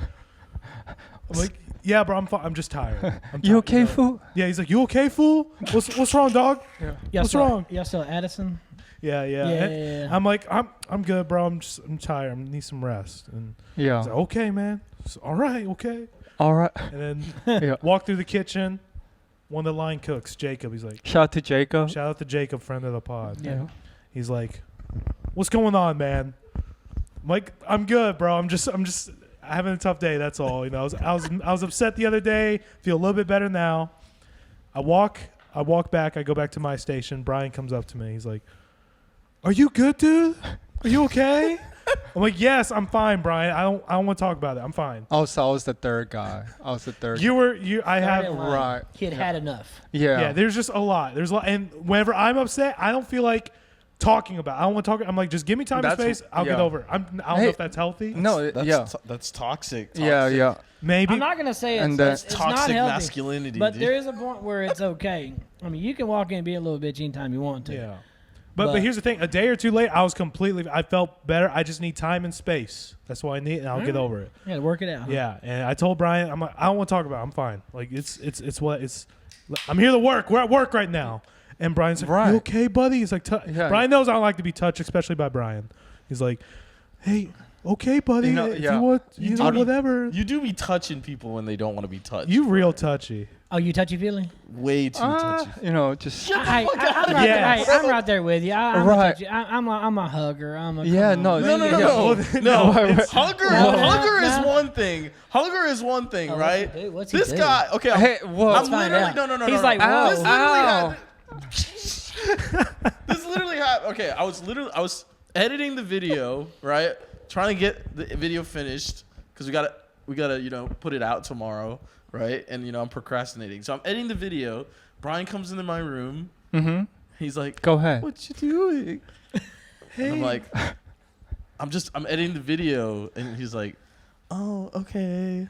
I'm like, "Yeah, bro, I'm fine. I'm just tired." I'm You tired, okay, fool? Yeah, he's like, "You okay, fool? What's wrong, dog?" Y'all What's still- wrong? Y'all still Addison? Yeah. And I'm like, I'm good, bro. I'm tired. I need some rest. And Yeah. he's like, "Okay, man. All right, okay." All right. And then Yeah. walk through the kitchen. One of the line cooks, Jacob. He's like, Shout out to Jacob. shout out to Jacob, friend of the pod. Yeah. He's like, "What's going on, man?" I'm like, "I'm good, bro. I'm just having a tough day. That's all. I was upset the other day. Feel a little bit better now." I walk back. I go back to my station. Brian comes up to me. He's like, "Are you good, dude? Are you okay?" I'm like, "Yes, I'm fine, Brian. I don't want to talk about it. I'm fine." Oh, so I was the third guy. I have Right. He had enough. Yeah. there's just a lot. There's a lot, and whenever I'm upset, I don't feel like talking about it. I don't want to talk. I'm like, just give me time and space. I'll get over it. I don't know if that's healthy. No, That's toxic. yeah. Maybe. I'm not gonna say And it's not toxic healthy, masculinity, but dude. there is a point where it's okay. I mean, you can walk in and be a little bitchy anytime you want to. Yeah. But here's the thing. A day or two late, I felt better. I just need time and space. That's what I need, and I'll get over it. Yeah, work it out. Yeah. And I told Brian, I'm like, I don't want to talk about it. I'm fine. Like, I'm here to work. We're at work right now. And Brian's like, Right. "You okay, buddy?" He's like, Yeah. Brian knows I don't like to be touched, especially by Brian. He's like, "Hey, okay, buddy. If you want, whatever." You do be touching people when they don't want to be touched. You real touchy. Oh, you touchy feely? way too touchy. Just I'm right there with you. I'm Right. touchy. I'm a hugger. I'm a no. No. Hugger No. is one thing. Hugger is one thing, Oh, right? dude, what's he This do? guy. Okay. Hey, whoa. I'm find literally out. no. He's like, no. This whoa. literally this literally happened. Okay, I was editing the video, right? Trying to get the video finished because we gotta put it out tomorrow, right? And I'm procrastinating, so I'm editing the video. Brian comes into my room. Mm-hmm. He's like, Go ahead. "What you doing?" And I'm like, I'm editing the video, and he's like, "Oh, okay.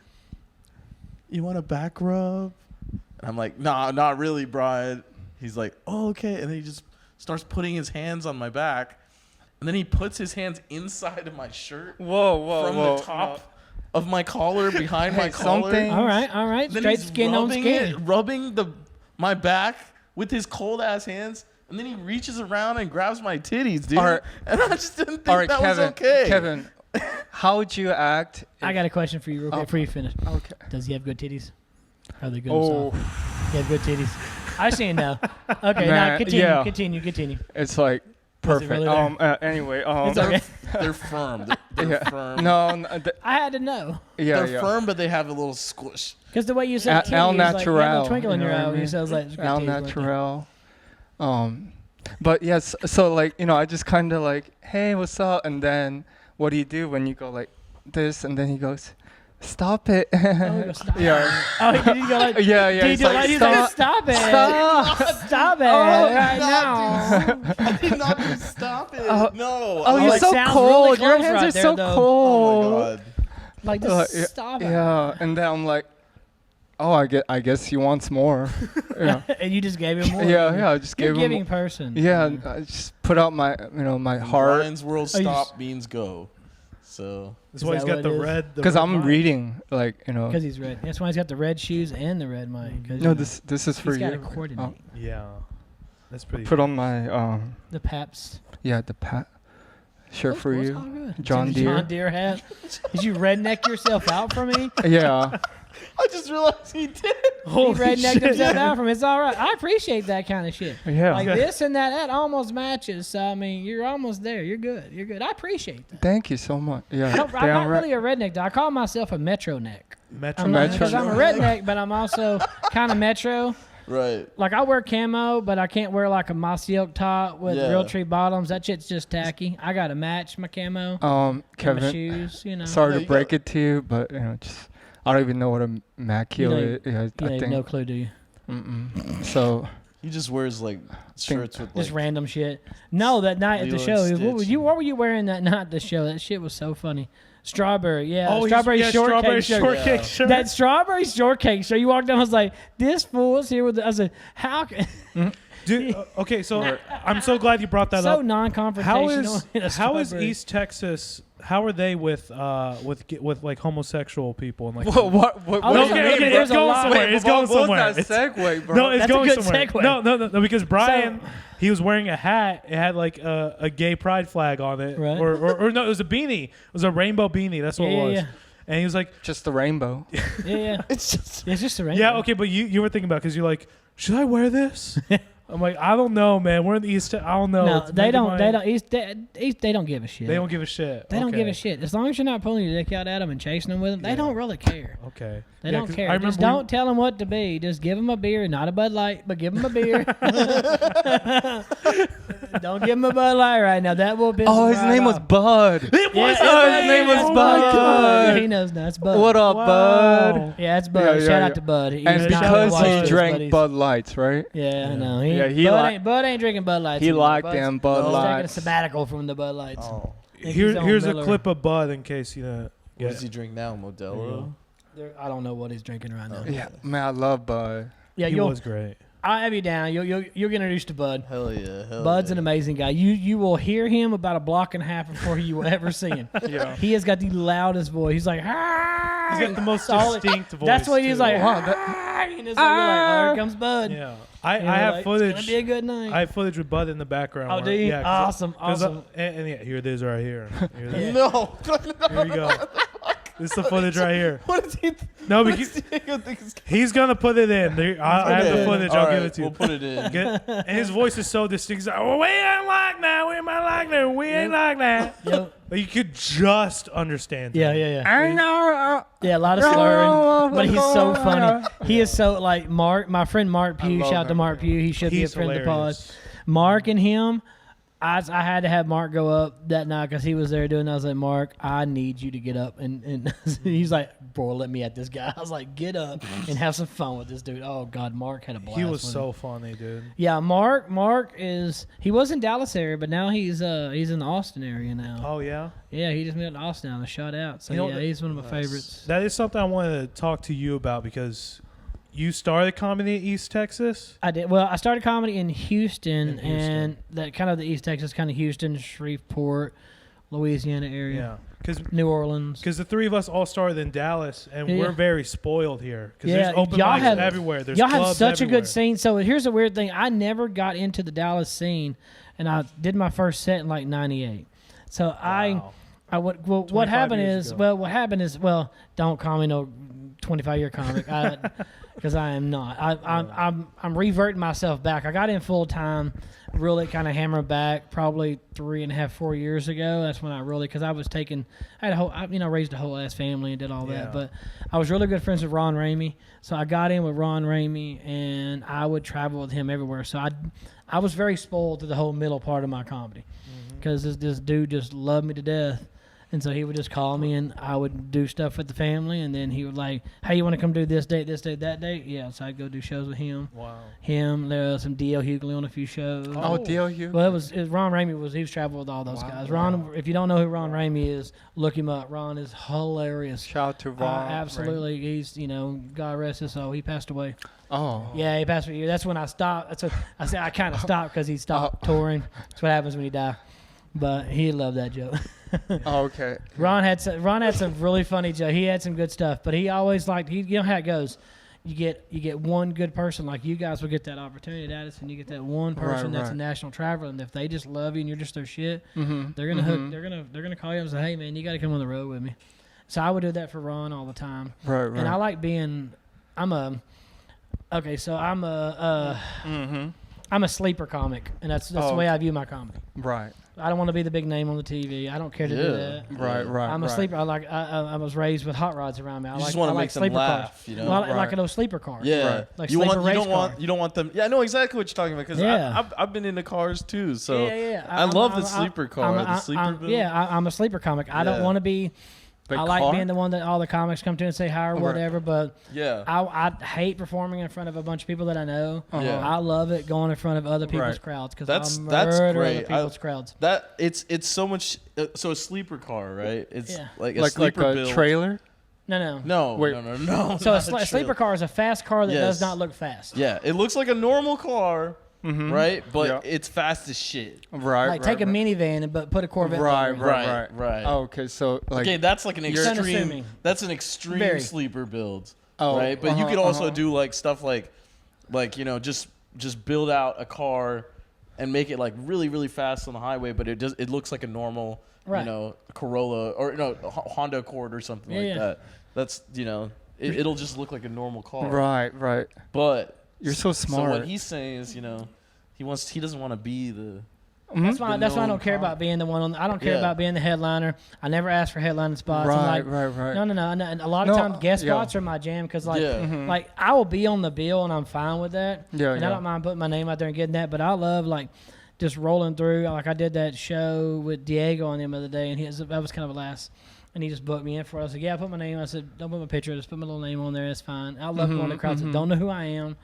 You want a back rub?" And I'm like, "Nah, not really, Brian." He's like, "Oh, okay." And then he just starts putting his hands on my back, and then he puts his hands inside of my shirt Whoa. from the top of my collar, behind my collar. something- All right. Then Straight he's skin on rubbing skin. my back with his cold ass hands, and then he reaches around and grabs my titties, dude. All right. And I just didn't think All right, that Kevin. was okay. Kevin, how would you act? I got a question for you real quick before you finish. Okay. Does he have good titties? Are they good? Oh, He have good titties. I seen no. Okay, Man, now yeah. continue. it's like Was it perfect. really there? Anyway. It's okay. They're firm. They're Yeah. firm. No. I had to know They're firm, but they have a little squish. because the way you said Al titties, like, you had a natural, little twinkle in you your know eye. what I When you mean? said, like, Al natural. But yes. So like I just kind of like, hey, what's up? And then what do you do when you go like this? And then he goes, stop it. Stop. Yeah. Oh, did you go like? Yeah. Did you It's do like, like, he's like, stop it! Stop it! right now! I did not do stop it. No. Oh, I you're like, so sounds cold. really Your close hands right are there, so though. oh cold. my god. Like just stop it! Yeah. And then I'm like, oh, I guess he wants more. Yeah. And you just gave him more. Yeah. I just You're a gave giving him. person. Yeah. I just put out my my In heart Brian's world, Oh, you stop means go. So That's Is why he's that got what the it is? red. because I'm mic. reading like Because he's red. That's why he's got the red shoes and the red mic. 'cause, No, you know, this is for he's got you. to coordinate. Yeah, that's pretty. Put on my The Paps. the shirt for It's you. all good. John It's a Deere. John Deere hat. Did you redneck yourself out for me? Yeah. I just realized he did. He Holy rednecked shit. himself out for me. It's all right. I appreciate that kind of shit. Yeah. Like this and that almost matches. So, I mean, you're almost there. You're good. I appreciate that. Thank you so much. Yeah. I'm damn not right. really a redneck, though. I call myself a metro neck. Metro. Because I'm a redneck, but I'm also kind of metro. Right. Like, I wear camo, but I can't wear like a mossy oak top with Yeah. real tree bottoms. That shit's just tacky. I got to match my camo. And my Kevin, shoes, sorry Yeah, to you break got- it to you, but just I don't even know what a macula is. Yeah, You I have think. no clue, do you? So He just wears like shirts with Just like random shit. No, that night at the Lilo show. and Stitch What were you wearing that night at the show? That shit was so funny. Strawberry, yeah. Oh, strawberry shortcake shirt. shortcake Yeah. shirt. That strawberry shortcake shirt. You walked down, I was like, this fool is here with I was like, how Dude, okay, so I'm so glad you brought that so up. non-confrontational. How is East Texas? How are they with like homosexual people and like? what? Oh, No, there's a- okay, there's it's a going lot. somewhere. It's going somewhere. What was that segue, bro? No, it's That's a going good somewhere. segue. No, because Brian, he was wearing a hat. It had like a gay pride flag on it, Right. or no, it was a beanie. It was a rainbow beanie. That's what Yeah, it was. yeah. And he was like, Just the rainbow. Yeah. it's just It's just a rainbow. "Yeah, okay," but you were thinking about because you're like, "Should I wear this?" I'm like, "I don't know, man. We're in the East. I don't know." No, It's they maybe don't. my- They don't. They don't give a shit. They don't give a shit. They don't give Okay. a shit. As long as you're not pulling your dick out at them and chasing them with them, they Yeah. don't really care. Okay. They Yeah, don't 'cause care. I remember Just don't tell them what to be. Just give them a beer, not a Bud Light, but give them a beer. Don't give him a Bud Light right now. That will piss Oh, him his right name was off. Bud. Yeah, his name was Bud. Yeah, he knows now. It's Bud. What up, Bud? Yeah, it's Bud. Yeah, yeah, Shout yeah. out to Bud. He And was not because watching he his drank buddies. Bud Lights, right? Yeah, I know. Yeah, he Bud ain't drinking Bud Lights. He anymore. liked Bud's- them Bud Bud's taking a Lights. sabbatical from the Bud Lights. Oh. Here's a clip of Bud in case you know. What does he drink now? Modelo? I don't know what he's drinking right now. Yeah, man, I love Bud. Yeah, He you'll. was great. I'll have you down. You'll get introduced to Bud. Hell yeah. Bud's an amazing guy. You will hear him about a block and a half before you will ever see him. Yeah. He has got the loudest voice. He's like, ah! He's got the most Solid- distinct voice. That's what he's too. like. Wow, Ah! And it's like, you're like, oh, here comes Bud. Yeah, I And you're have like, footage. It's gonna be a good night. I have footage with Bud in the background. Oh, where- do you? Yeah, 'cause Awesome, 'cause awesome. and yeah, here it is right here. Here, it is. No. Here you go. This is the footage right here. What is he? No, what because is Diego think is he's gonna put it in. I have the Okay. footage. All I'll right, give it to you. We'll put it in. And his voice is so distinct. He's like, oh, we ain't like that. We ain't like that. We ain't like that. Yep. But you could just understand. Yeah, him. yeah, yeah. I know. Yeah, a lot of slurring, but he's so funny. He is so like Mark, my friend Mark Pugh. love Shout out to him. Mark Pugh. He should He's be a friend of the pod. hilarious. Mark and him, I had to have Mark go up that night because he was there doing. I was like, Mark, I need you to get up, and he's like, bro, let me at this guy. I was like, get up and have some fun with this dude. Oh God, Mark had a blast. He was with so him. funny, dude. Yeah, Mark is. He was in Dallas area, but now he's in the Austin area now. Oh yeah. Yeah, he just moved to Austin now and shot out. So You know, yeah, he's one of my favorites. That is something I wanted to talk to you about because you started comedy in East Texas. I did. Well, I started comedy in Houston, In Houston. and that kind of the East Texas, kind of Houston, Shreveport, Louisiana area, Because New Orleans. the three of us all started in Dallas, and Yeah. we're very spoiled here. Because Yeah, there's open y'all mics have- everywhere. There's Y'all have clubs such a everywhere. good scene. So here's the weird thing: I never got into the Dallas scene, and I did my first set in like '98. So Wow. I would. Well, 25 what happened years is, ago. don't call me no 25-year comic, because I am not. I'm reverting myself back. I got in full time, really kind of hammered back, probably 3.5, 4 years ago. That's when I really, because I was taking, I had a whole, raised a whole ass family and did all Yeah. that. But I was really good friends with Ron Ramey, so I got in with Ron Ramey, and I would travel with him everywhere. So I was very spoiled to the whole middle part of my comedy, because this dude just loved me to death. And so he would just call me, and I would do stuff with the family, and then he would like, hey, you want to come do this date, that date? Yeah, so I'd go do shows with him. Wow. There was some D.L. Hughley on a few shows. Oh, deal you. Well, it was Ron Ramey he was traveling with all those Wow. guys. Ron, if you don't know who Ron Ramey is, look him up. Ron is hilarious. Shout out to Ron. Absolutely, he's God rest his soul. He passed away. Oh. Yeah, he passed away. That's when I stopped. That's what I said. I kind of stopped because he stopped touring. That's what happens when you die. But he loved that joke. Oh, okay. Ron had some really funny jokes. He had some good stuff, but he always liked. You know how it goes. You get one good person, like you guys will get that opportunity at Addison. You get that one person that's a right. national traveler, and if they just love you and you're just their shit, Mm-hmm. they're gonna hook. They're gonna call you up and say, "Hey man, you got to come on the road with me." So I would do that for Ron all the time, Right, right. and I like being. I'm a sleeper comic, and that's the way I view my comedy. Right. I don't want to be the big name on the TV. I don't care to do that. Right, right. I'm a right. sleeper. I was raised with hot rods around me. I You like, just want I to like make them sleeper laugh, cars. you know? Well, I like Right. those sleeper cars. Yeah, Right. Like you sleeper want race you don't want them. Yeah, I know exactly what you're talking about because Yeah. I've been into cars too. So yeah. I love the sleeper car, the sleeper build. I'm a sleeper comic. I don't Yeah. want to be. The I like car? being the one that all the comics come to and say hi or Right. whatever, but Yeah. I hate performing in front of a bunch of people that I know. Yeah. I love it going in front of other people's Right. crowds because That's I murder great. other people's crowds. That it's so much. So a sleeper car, right? It's Yeah. like a Like sleeper a build. trailer? No. No, Wait. no. So not a sleeper car is a fast car that Yes. does not look fast. Yeah, it looks like a normal car, Mm-hmm. right? But Yeah. it's fast as shit. Right. Like right, take a right. minivan but put a Corvette. Right, logo in it. right, Right. Oh, okay, so like. Okay, that's like an You're extreme. unassuming. That's an extreme Very. sleeper build, Oh, right? But you uh-huh, could also uh-huh. do like stuff like just build out a car and make it like really really fast on the highway, but it looks like a normal Right. Corolla or Honda Accord or something Yeah, like yeah. that. That's it'll just look like a normal car. Right, right. But You're so smart. So what he's saying is, he doesn't want to be the. That's why I known don't care comic. about being the one on. I don't care Yeah. about being the headliner. I never ask for headlining spots. I'm Right, like, right. No. And a lot of No, times guest yeah. spots are my jam because like, Yeah. like I will be on the bill and I'm fine with that. Yeah, and I yeah. don't mind putting my name out there and getting that. But I love like just rolling through. Like I did that show with Diego on them the other day, and that was kind of a last. And he just booked me in for it. I was like, yeah, I put my name. I said, don't put my picture. Just put my little name on there. That's fine. I love going to crowds that don't know who I am.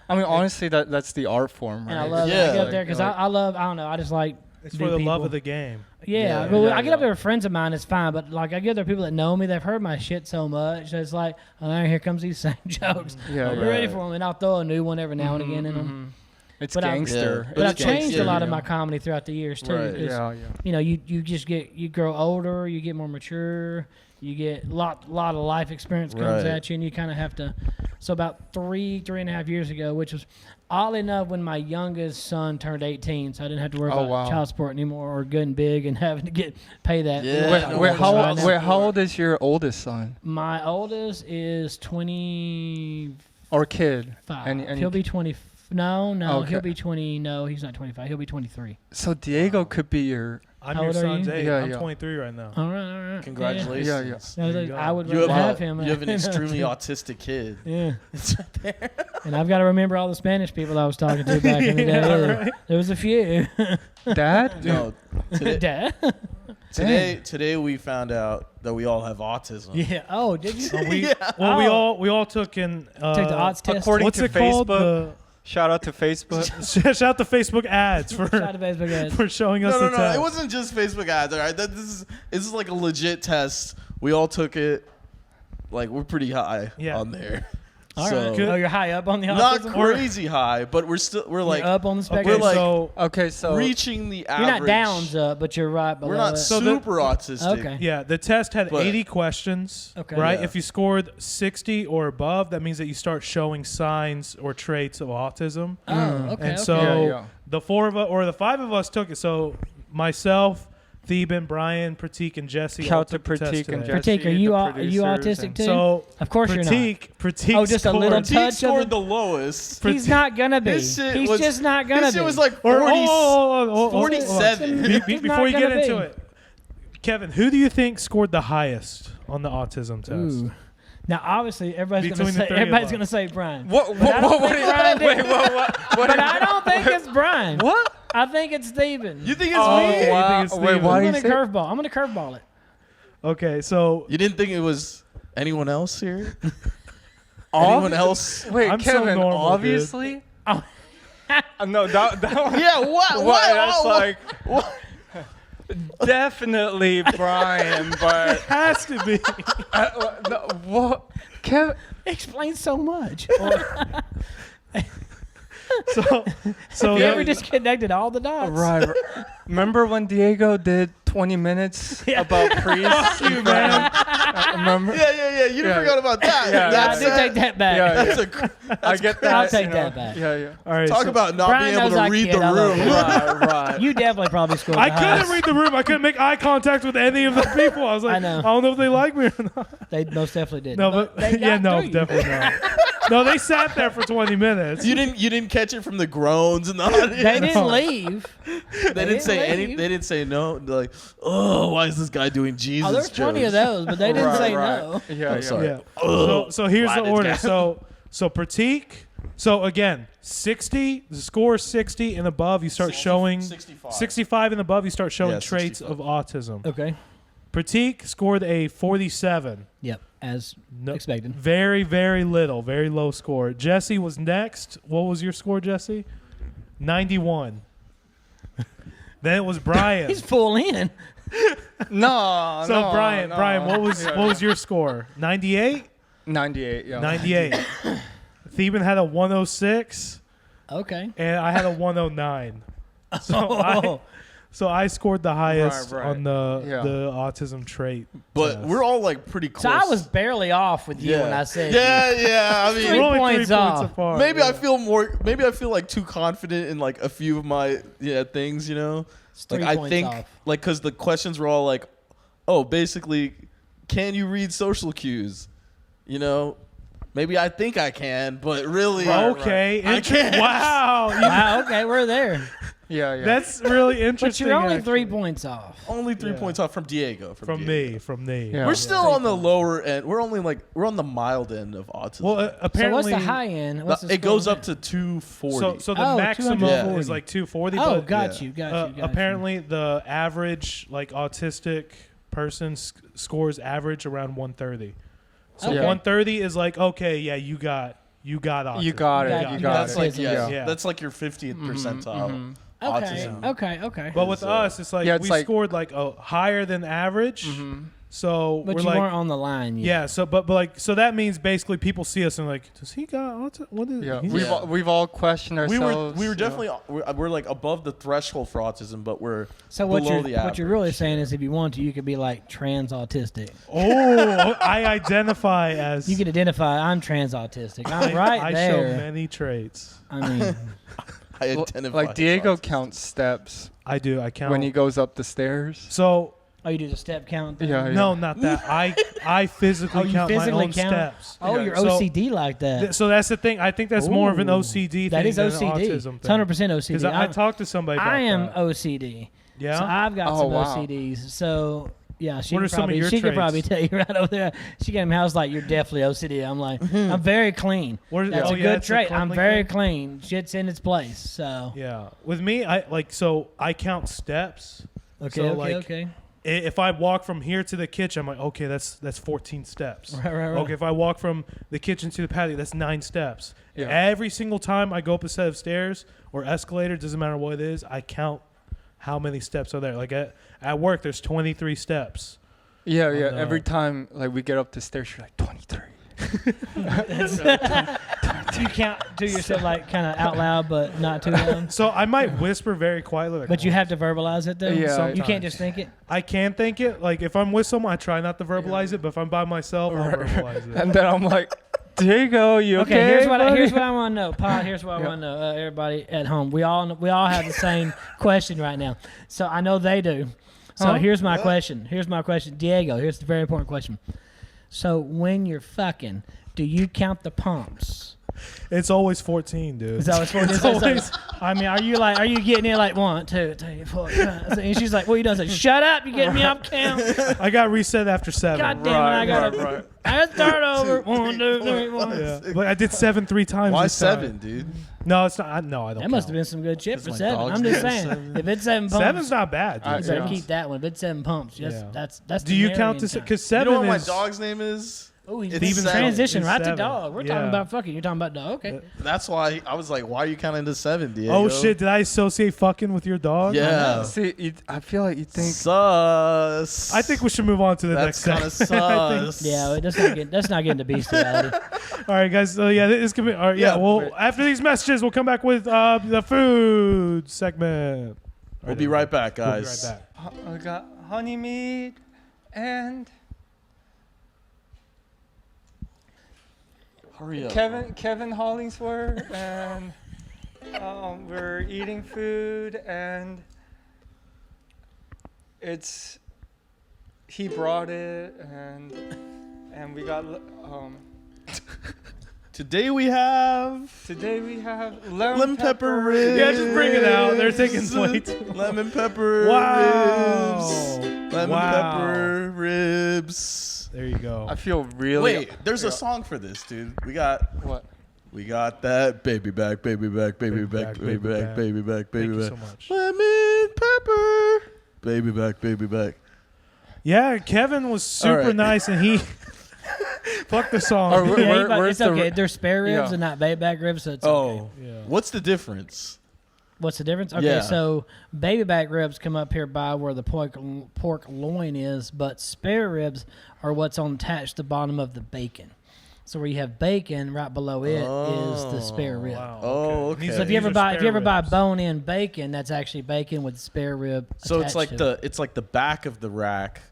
I mean, honestly, that's the art form, right? And I love Yeah. I get up there because I don't know. I just like It's new for the love people. of the game. Yeah, well, I get up there with friends of mine. It's fine, but like I get there with people that know me. They've heard my shit so much. It's like, oh, here comes these same jokes. Yeah, I'll be ready for them, and I'll throw a new one every now and again in them. It's But I've- gangster. But I've It's changed gangster, a lot you of know? my comedy throughout the years too. Right. 'cause, Yeah. You know, you just you grow older, you get more mature, you get a lot of life experience comes Right. at you, and you kind of have to. So about 3.5 years ago, which was oddly enough when my youngest son turned 18, so I didn't have to worry Oh, about wow. child support anymore or good and big and having to pay that. Yeah. Wait, I know wait, what how, it's wait, how old is your oldest son My oldest is 25. or kid? He'll be 20. No, Okay. he'll be 20. No, he's not 25. He'll be 23. So Diego could be your. I'm How your old are son's you? age. Yeah, I'm yeah. 23 right now. All right. Congratulations. Yeah, yeah. Yeah. There you go. I would You rather have, have him. you have an extremely autistic kid. Yeah. It's right there. And I've got to remember all the Spanish people I was talking to back in the day. Yeah, right. There was a few. Dad? No, today, Dad. today we found out that we all have autism. Yeah. Oh, did you? We all took in Take the odds test. According what's to it called? Facebook. Shout out to Facebook. Shout out to Facebook ads for Shout out to Facebook ads. for showing us No, the no. test. It wasn't just Facebook ads. All right, this is like a legit test. We all took it. Like we're pretty high on there. All so, right. Oh, you're high up on the not autism? crazy high, but we're like You're up on the Okay, spectrum. we're like so Okay, so reaching the You're average. not downs up, but you're right below We're not it. super autistic. Okay. yeah, the test had But- 80 questions. Okay. Right. Yeah. If you scored 60 or above, that means that you start showing signs or traits of autism. Oh, okay. And okay. so Yeah, yeah. the four of us or the five of us took it. So myself, Theben, Brian, Pratik, and Jesse. all Shout out to took the test Pratik and today. Jesse. Pratik, are you the are you producers, autistic and- too? So Of course you're not. Pratik Oh, just a scored, little Pratik touch of scored it? the lowest. He's not gonna be. This shit He's was- just not gonna This be. shit was like Or 40, 47. 47. He's Before not you get gonna into be. it, Kevin, who do you think scored the highest on the autism test? Ooh. Now, obviously, everybody's Between the gonna say three of us. gonna say Brian. What? But I don't think Brian did. Wait, what? But I don't think it's Brian. What? I think it's Steven. You think it's Oh, me? wow. it's Wait, Steven? why I'm you gonna say? curveball. I'm gonna curveball it. Okay, so You didn't think it was anyone else here? Obvi- Anyone else? Wait, I'm so Kevin. normal, Obviously. Oh. No, that one. Yeah, what? What? What? That's What? like What? definitely Brian, but has to be. no, what? Kevin. Explains so much. So You ever disconnected all the dots? Right. Remember when Diego did 20 minutes about priests? you, man. Remember? Yeah. You Yeah. forgot about that. Yeah, Yeah, I That's do take that back. Yeah, That's a I get that. I'll take you that know. back. Yeah. all right. talk so about not Brian being able knows to I read kid. the I love room. you. Right. You definitely probably scored. I the couldn't highest. read the room. I couldn't make eye contact with any of the people. I was like, I know. I don't know if they like me or not. They most definitely did. No, but they yeah, got no, to you. definitely not. No, they sat there for 20 minutes. You didn't catch it from the groans and the audience. They didn't leave. They didn't say any. leave. They didn't say no. They're like, oh, why is this guy doing Jesus Oh, there's plenty of jokes? those, but they didn't say no. Yeah, I'm sorry. Yeah. So here's Why the did order. guy- So Pratik. So again, 60. The score is 60 and above. You start showing 65. 65 and above. You start showing Yeah, traits 65. of autism. Okay. Pratik scored a 47. Yep, as No, expected. Very, very little. Very low score. Jesse was next. What was your score, Jesse? 91. Then it was Brian. He's full in. No. So no, Brian, no. Brian, what was Yeah, what was your score? 98? 98. Yeah. 98. Theben had a 106 Okay. and I had a 109. So I scored the highest Right. on the Yeah. the autism trait. But test. we're all like pretty close. So I was barely off with you yeah. when I said Yeah. I We're mean, 3 only points 3 off. points apart. maybe yeah. I feel more. Maybe I feel like too confident in like a few of my things. You know, It's like 3 I points think off. like because the questions were all like, oh, basically, can you read social cues? You know, maybe I think I can, but really, Okay. I can't. Wow. Wow, okay, we're there. Yeah. That's really But interesting. you're only actually. 3 points off. Only 3 Yeah. points off from Diego. From Diego. me. Yeah. We're still on the lower end. We're on the mild end of autism. Well, So apparently, what's the high end? What's the it goes score? up to 240. So the Oh, maximum 240. is like 240. Oh, but got you. apparently the average like autistic person scores average around 130. So Okay. 130 is like, okay, yeah, you got autism. You got it. You You got got that's it. like Yeah. that's like your 50th percentile. Autism. Okay. But with us, it's like Yeah, it's we like- scored like higher than average. So But we're you like, weren't on the line yet. yeah. So but like so that means basically people see us and like, does he got autism? What is? Yeah, he's- we've all questioned We ourselves. were definitely we're like above the threshold for autism, but we're So what below you're the what you're really average. saying is, if you want to, you could be like trans autistic. Oh, I identify as. You can identify I'm trans autistic. I'm right I there. show many traits. I mean, I Well, identify like as Diego autistic. counts steps I do. I count when he goes up the stairs. So oh, you do the step count. Thing? Yeah. no, not that. I physically Oh, you count physically my own count? steps. Oh, Yeah. you're So- OCD like that. So that's the thing. I think that's more of an Ooh. OCD That thing is than OCD. an It's autism 100% OCD. Because I talked to somebody about I am that. OCD. Yeah. So I've got Oh, some wow. OCDs. So yeah, she What could are some of probably your she could probably traits? tell you right over there. She came to my house like, you're definitely OCD. I'm like, I'm very clean. What- That's oh, a yeah, good it's a trait. I'm cleanly very thing? clean. Shit's in its place. So Yeah. With me, I count steps. okay, So, okay, like, okay. If I walk from here to the kitchen, I'm like, okay, that's 14 steps. Right. Okay, if I walk from the kitchen to the patio, that's 9 steps. Yeah. Every single time I go up a set of stairs or escalator, doesn't matter what it is, I count how many steps are there. Like at work, there's 23 steps. Yeah. no. Every time like we get up the stairs, you're like 23. You count to yourself like kind of out loud, but not too loud. So I might whisper very quietly. Like, But you have to verbalize it though. Yeah, You sometimes. can't just think it. I can think it. Like if I'm with someone, I try not to verbalize it. But if I'm by myself, I'll verbalize it. And then I'm like, Diego, you okay? Okay, here's what buddy?" I want to know. Pod, here's what I want to know. Everybody at home, we all have the same question right now. So I know they do. So Huh? here's my question. Diego, here's the very important question. So when you're fucking, do you count the pumps? It's always 14, dude. Is that what's for? It's always- I mean, are you getting in like 1, 2, 3, 4, 5? And she's like, what are you doing? Like, shut up! You getting me off count? I got reset after 7. God damn it! I gotta start over. 1, 2, 3, 4. Yeah. But I did 7 3 times. Why this time. 7, dude? No, it's not. No, I don't. That must have count. been some good shit for my 7. dog's I'm just name saying, is 7. if it's 7 pumps, 7's not bad, dude. you better Yeah. keep that one. If it's 7 pumps, Yeah. that's Do you count this? Because You 7 know what my is. dog's name is? Oh, he's It's even 7. transition It's right to 7. dog. We're talking Yeah. about fucking. You're talking about dog. Okay. That's why I was like, why are you counting to 7, Diego? Oh shit! Did I associate fucking with your dog? Yeah. See, I feel like you think. Sus. I think we should move on to the That's next kind of segment. I think- sus. Yeah, that's not getting to bestiality. All right, guys. So yeah, this can be. All right, yeah. Yeah, Well, wait. after these messages, we'll come back with the food segment. We'll be right back, We'll be guys. right back. I got honey mead and Hurry up. Kevin Hollingsworth, and we're eating food, and he brought it, and we got Today we have today we have lemon pepper ribs. Yeah, just bring it out. They're taking way too long. Lemon pepper Wow. ribs. Lemon Wow. pepper ribs. There you go. I feel really. Wait, there's a song for this, dude. We got What? that baby back, baby back, baby Baby back, back, baby baby back, back. baby back, baby Thank you back. so much. Lemon pepper, baby back, baby back. Yeah, Kevin was super right. nice, and he fuck the song. Or where- Yeah, where's it's the okay. ri- They're spare ribs Yeah. and not baby back ribs. So it's okay. Oh, Yeah. what's the difference? What's the difference? Okay, Yeah. so baby back ribs come up here by where the pork loin is, but spare ribs are what's on attached to the bottom of the bacon. So where you have bacon, right below it is the spare rib. Wow. Oh, okay. So if you ever buy bone-in bacon, that's actually bacon with spare rib. So it's attached like to it. it's like the back of the rack,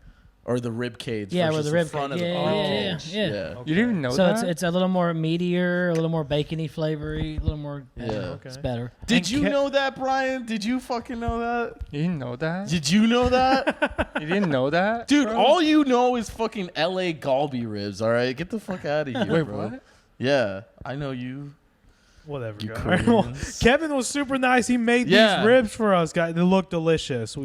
or the rib cage. Yeah, where versus the rib front cage- of the yeah, rib yeah, cage. yeah. Yeah. You didn't even know So that? it's a little more meatier, a little more bacony flavory, a little more. Yeah. Okay. It's better. Did And you Ke- know that, Brian? Did you fucking know that? You didn't know that? Did you know that? You didn't know that? Dude, bro? all you know is fucking LA Galbi ribs, all right? Get the fuck out of here, Wait, bro. what? Yeah, I know you. Whatever. You guys. All right, well, Koreans. Kevin was super nice. He made Yeah. these ribs for us, guys. They look delicious. How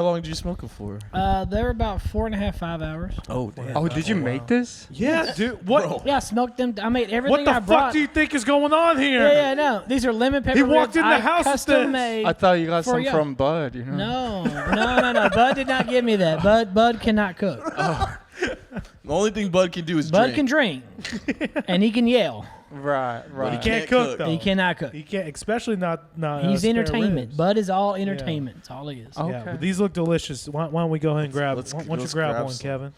long did you smoke it for? They're about 4.5, 5 hours. Oh, damn. Oh, did you make this? Yeah, dude. What? Bro. Yeah, I smoked them. I made everything What the I fuck brought. do you think is going on here? Yeah, no. These are lemon pepper He ribs. walked in the I house with custom this. made. I thought you got For some y'all. from Bud. You know. No. Bud did not give me that. Bud cannot cook. The only thing Bud can do is Bud drink. can drink, and he can yell. Right. But He Right. can't cook, though. He cannot cook. He can't, especially not. He's spare entertainment. ribs. Bud is all entertainment. That's all he is. Oh. Yeah, Okay. but these look delicious. Why don't we go ahead and grab? Let's- why don't you let's grab grab one, some. Kevin?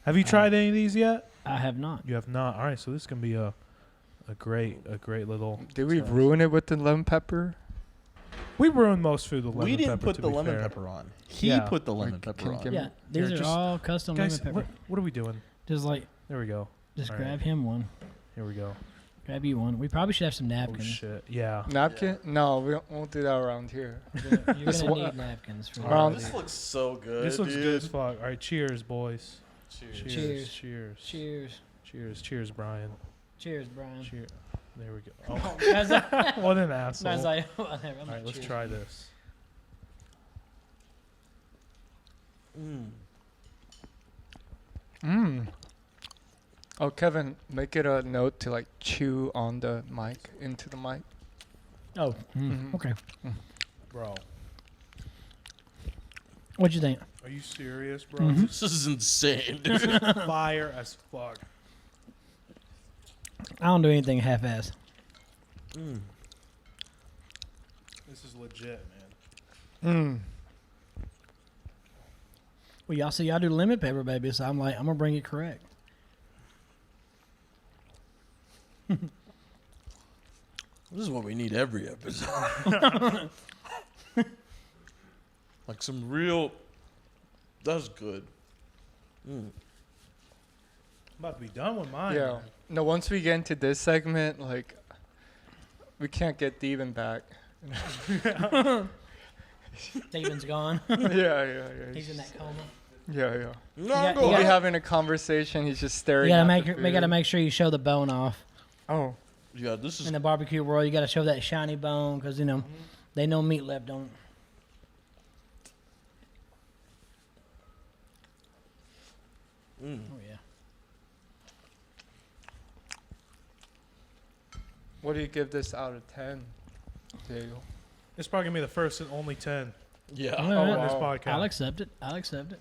Have you tried any of these yet? I have not. You have not. All right, so this is gonna be a great little. Did we ruin it with the lemon pepper? We ruined most food with lemon We didn't pepper, put to the be lemon fair. pepper on. He Yeah. put the lemon Like, pepper can- on. can- Yeah, these Here, are just- all custom Guys, lemon pepper. what are we doing? Just like, There we go. just All right. grab him one. Here we go. Grab you one. We probably should have some Oh napkins. shit! Yeah. Napkin? No, won't do that around here. You're gonna This one- need napkins for Around- that. This looks so good. This looks dude. good as fuck. All right, cheers, boys. Cheers. Cheers. Cheers. Cheers. Cheers. Cheers, Brian. Cheers, Brian. Cheers. There we go. Oh, That's like, what an asshole! that's like, whatever. I'm All like, right, let's cheers. try this. Mmm. Oh, Kevin, make it a note to like chew on the mic, into the mic. Oh, Mhm. okay. Bro, What'd you think? are you serious, bro? Mhm. This is insane, dude. This is fire as fuck. I don't do anything half-ass. This is legit, man. Mmm. Well, y'all see, y'all do lemon pepper, baby. So I'm like, I'm gonna bring it correct. This is what we need every episode. Like some real. That's good. I'm about to be done with mine. Yeah. man. No, once we get into this segment, like, we can't get Steven back. Steven's gone. yeah. He's in that coma. Yeah. No, got- go We'll Yeah. be ahead. having a conversation. He's just You staring. gotta at make the we gotta food. make sure you show the bone off. Oh. Yeah, this is. In the barbecue world, you gotta show that shiny bone because you know they know meat left on it. Mm. Oh yeah. What do you give this out of 10, Diego? It's probably gonna be the first and only 10 Yeah. All on right. this wow. podcast. I'll accept it. I'll accept it.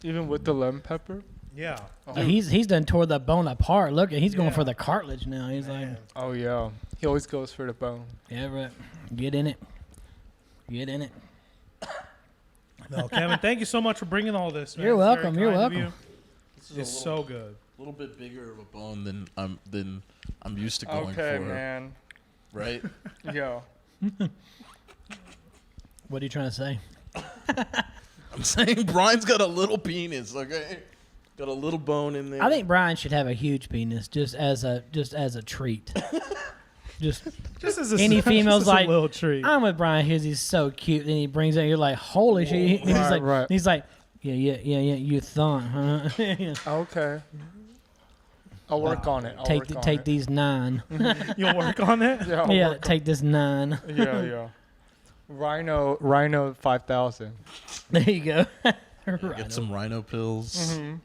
Even with the lemon pepper? Yeah. He's done tore the bone apart. Look, he's going Yeah. for the cartilage now. He's Man. Oh, yeah. He always goes for the bone. like, yeah, right. Get in it. Get in it. No, Kevin, thank you so much for bringing all this. Man. You're It's very welcome, you're kind of welcome. you. This is It's a so good. little bit bigger of a bone than I'm used to going Okay, for. man. Right? Yeah. What are you trying to say? I'm saying Brian's got a little penis. Okay, got a little bone in there. I think Brian should have a huge penis just as a treat. Just Just as a Any just female's as a like, little treat. I'm with Brian because he's so cute. And he brings it. You're like, holy shit. And Right, right. he's like, yeah. You thought, huh? Okay. I'll work on it. I'll take work on take it. these 9. You'll work on it. Yeah, I'll Yeah, work take this 9. on- yeah. Rhino 5000. There you go. Get some rhino pills. Mm-hmm.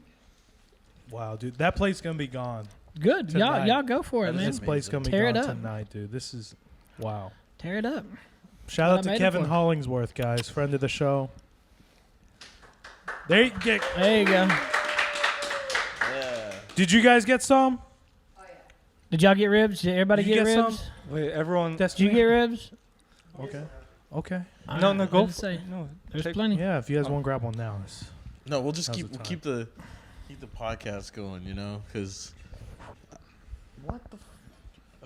Wow, dude, that plate's gonna be gone. Good. Tonight. Y'all go for it, That is man. This plate's gonna be Tear it gone up. tonight, dude. This is wow. Tear it up. Shout What out I to made it Kevin for. Hollingsworth, guys, friend of the show. There you go. There you go. Yeah. Did you guys get some? Did y'all get ribs? Did everybody Did you get get ribs? some? Wait, everyone. Did you get ribs? Okay. Okay. No, no, go. For, say, No, there's take- plenty. Yeah, if you guys want to grab one now. It's, No, we'll just How's keep the we'll time? keep the podcast going. You know, because what the.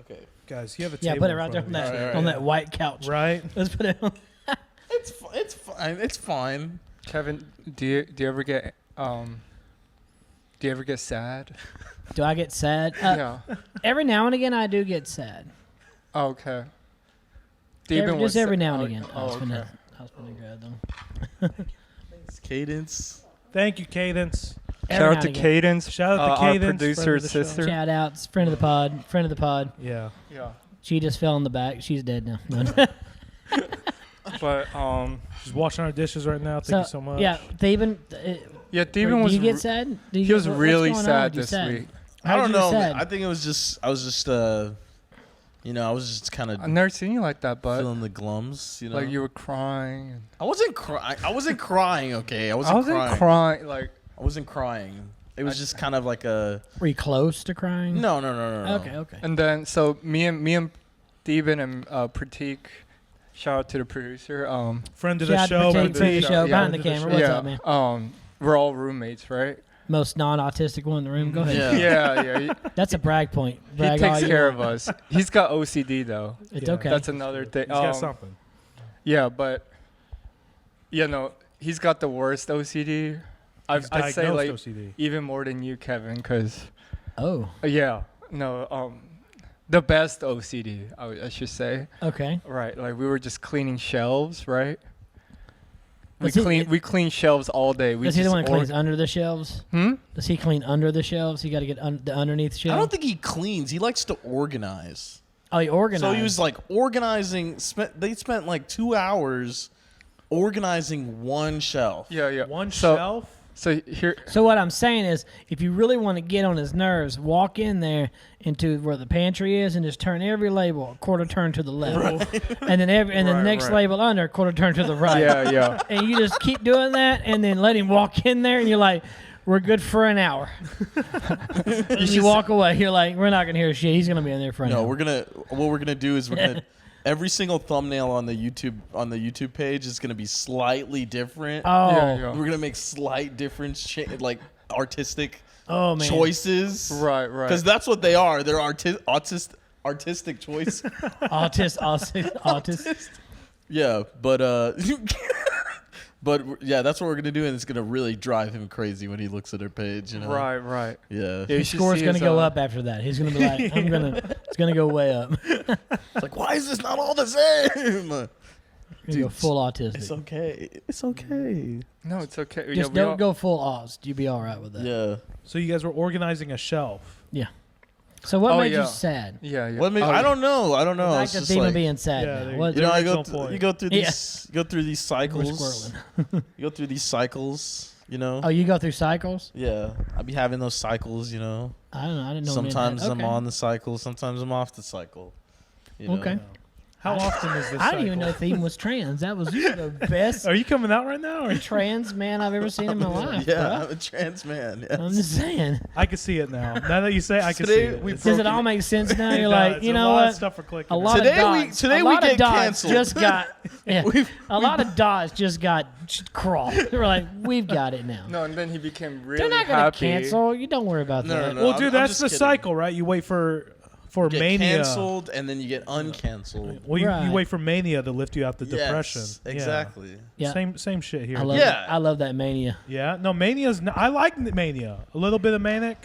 Okay. guys, you have a Yeah, table put it in right there front on of that, you, Alright, on yeah. that white couch. Right? Let's put it on. It's fine. It's fine. Kevin, do you ever get sad? Do I get sad? Yeah. Every now and again, I do get sad. Oh, okay. Just every now and again. I Oh, was okay. gonna grab them. Thanks, Cadence. Thank you, Cadence. Shout out to again. Cadence. Shout out to our Cadence, producer's friend of the show. sister. Shout outs, friend of the pod. Yeah. Yeah. She just fell in the back. She's dead now. No. But She's washing our dishes right now. Thank you so much. Yeah, Theban. yeah, Do Steven was you get sad? Do you he was what's really going on sad with you this sad? week. I How'd don't you get know. sad? Man. I think I was just you know, I was just kind of I've never seen you like that, bud. feeling the glums, you know. Like you were crying. And I wasn't crying. I wasn't crying, okay? I I wasn't wasn't crying. Like I wasn't crying. It was just kind of like a Were you close to crying? no. Okay. and then so me and Steven and Pratik, shout out to the producer. Friend of the Shout show. out to friend Pratik, of friend of the show, Yeah. behind the Friend of camera. the What's yeah, up, man? we're all roommates, right? Most non-autistic one in the room. Go ahead. Yeah. Yeah. He That's a brag point. he Brag all takes you care want. of us. He's got OCD though. It's Yeah. okay. That's another thing. He's got something. Yeah, but you know he's got the worst OCD. He's I'd say like diagnosed OCD. even more than you, Kevin, because Oh, the best OCD I should say. okay. Right, like we were just cleaning shelves, right? We Does he- we clean shelves all day. We Is he the just one that cleans under the shelves? Hmm? Does he clean under the shelves? You got to get the underneath shelf. I don't think he cleans. He likes to organize. Oh, he organized. So he was like organizing. They spent like 2 hours organizing one shelf. Yeah. One so, shelf. So here, So what I'm saying is, if you really want to get on his nerves, walk in there into where the pantry is and just turn every label a quarter turn to the left, and then the Right, next right. label under a quarter turn to the right. yeah. And you just keep doing that, and then let him walk in there, and you're like, we're good for an hour. And you walk away, you're like, we're not gonna hear shit. He's gonna be in there for an No, hour. what we're gonna do is we're gonna every single thumbnail on the YouTube page is gonna be slightly different. Oh, Yeah. We're gonna make slight different like artistic oh man. choices. Right. Because that's what they are. They're artistic choice. Autist. Yeah, but but yeah, that's what we're gonna do, and it's gonna really drive him crazy when he looks at our page. You know? Right. Yeah. Yeah, you His should score's see gonna his, go up after that. He's gonna be like, it's gonna go way up. It's like, why is this not all the same? You go full autistic. It's okay. It's okay. No, it's okay. Just we all- don't go full Oz. You'll be all right with that. Yeah. So you guys were organizing a shelf. So what Oh, made yeah. you sad? Yeah. What made, I don't know. I don't know. Like It's the just theme like, of being sad Yeah, now. there What, you know, Original you go through Yeah. these, you go through these we're cycles. squirreling. You go through these cycles. You know. Oh, you go through cycles? Yeah, I be having those cycles. You know. I don't know. I didn't know. Sometimes men had. I'm Okay. on the cycle. Sometimes I'm off the cycle. You know? Okay. How often is this? I didn't even cycle? know Theme was trans. That was the best Are you coming out right now? Or? trans man I've ever seen in my life. Yeah, bruh. I'm a trans man. Yes. I'm just saying. I can see it now. Now that you say, I can Today see it. we It's- Does it broken all make sense now? it You're like, does. you A know lot of what? stuff for clicking. A lot Today of we- dots. today a we lot get of dots canceled. just got. Yeah, We've- a lot of dots just got crawled. We're like, we've got it now. No, and then he became really They're not gonna happy. cancel. You don't worry about No, that. no, Well, I'm- dude, I'm that's just the kidding. cycle, right? You wait for Get mania. canceled and then you get uncanceled. Well, you Right. wait for mania to lift you out the depression. Yes, Yeah. exactly. Yeah. Same shit here. I love Yeah. it. I love that mania. Yeah. No, mania's. I like mania. A little bit of manic.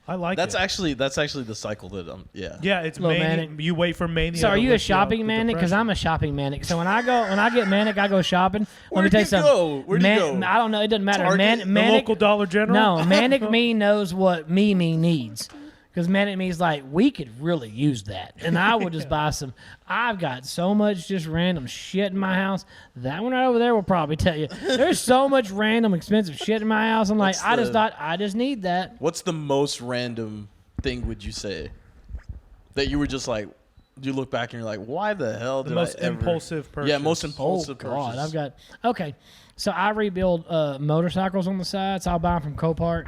I like That's it. actually the cycle that yeah. Yeah, it's Little mania. manic. You wait for mania. So, are to you a lift out shopping the manic? Because depression. I'm a shopping manic. So when I get manic, I go shopping. Let me Where'd tell you you something. go? Where'd you go? I don't know. It doesn't matter. Target? the Manic. local Dollar General. No, manic me knows what me needs. Because manic me's like, we could really use that. And I would just buy some. I've got so much just random shit in my house. That one right over there will probably tell you. There's so much random expensive shit in my house. I'm like, What's I just the- thought, I just need that. What's the most random thing would you say that you were just like you look back and you're like, why the hell The did most I ever impulsive purchase. Yeah, most Oh, impulsive God. purchase. I've got, okay. So I rebuild motorcycles on the side. So I'll buy them from Copart.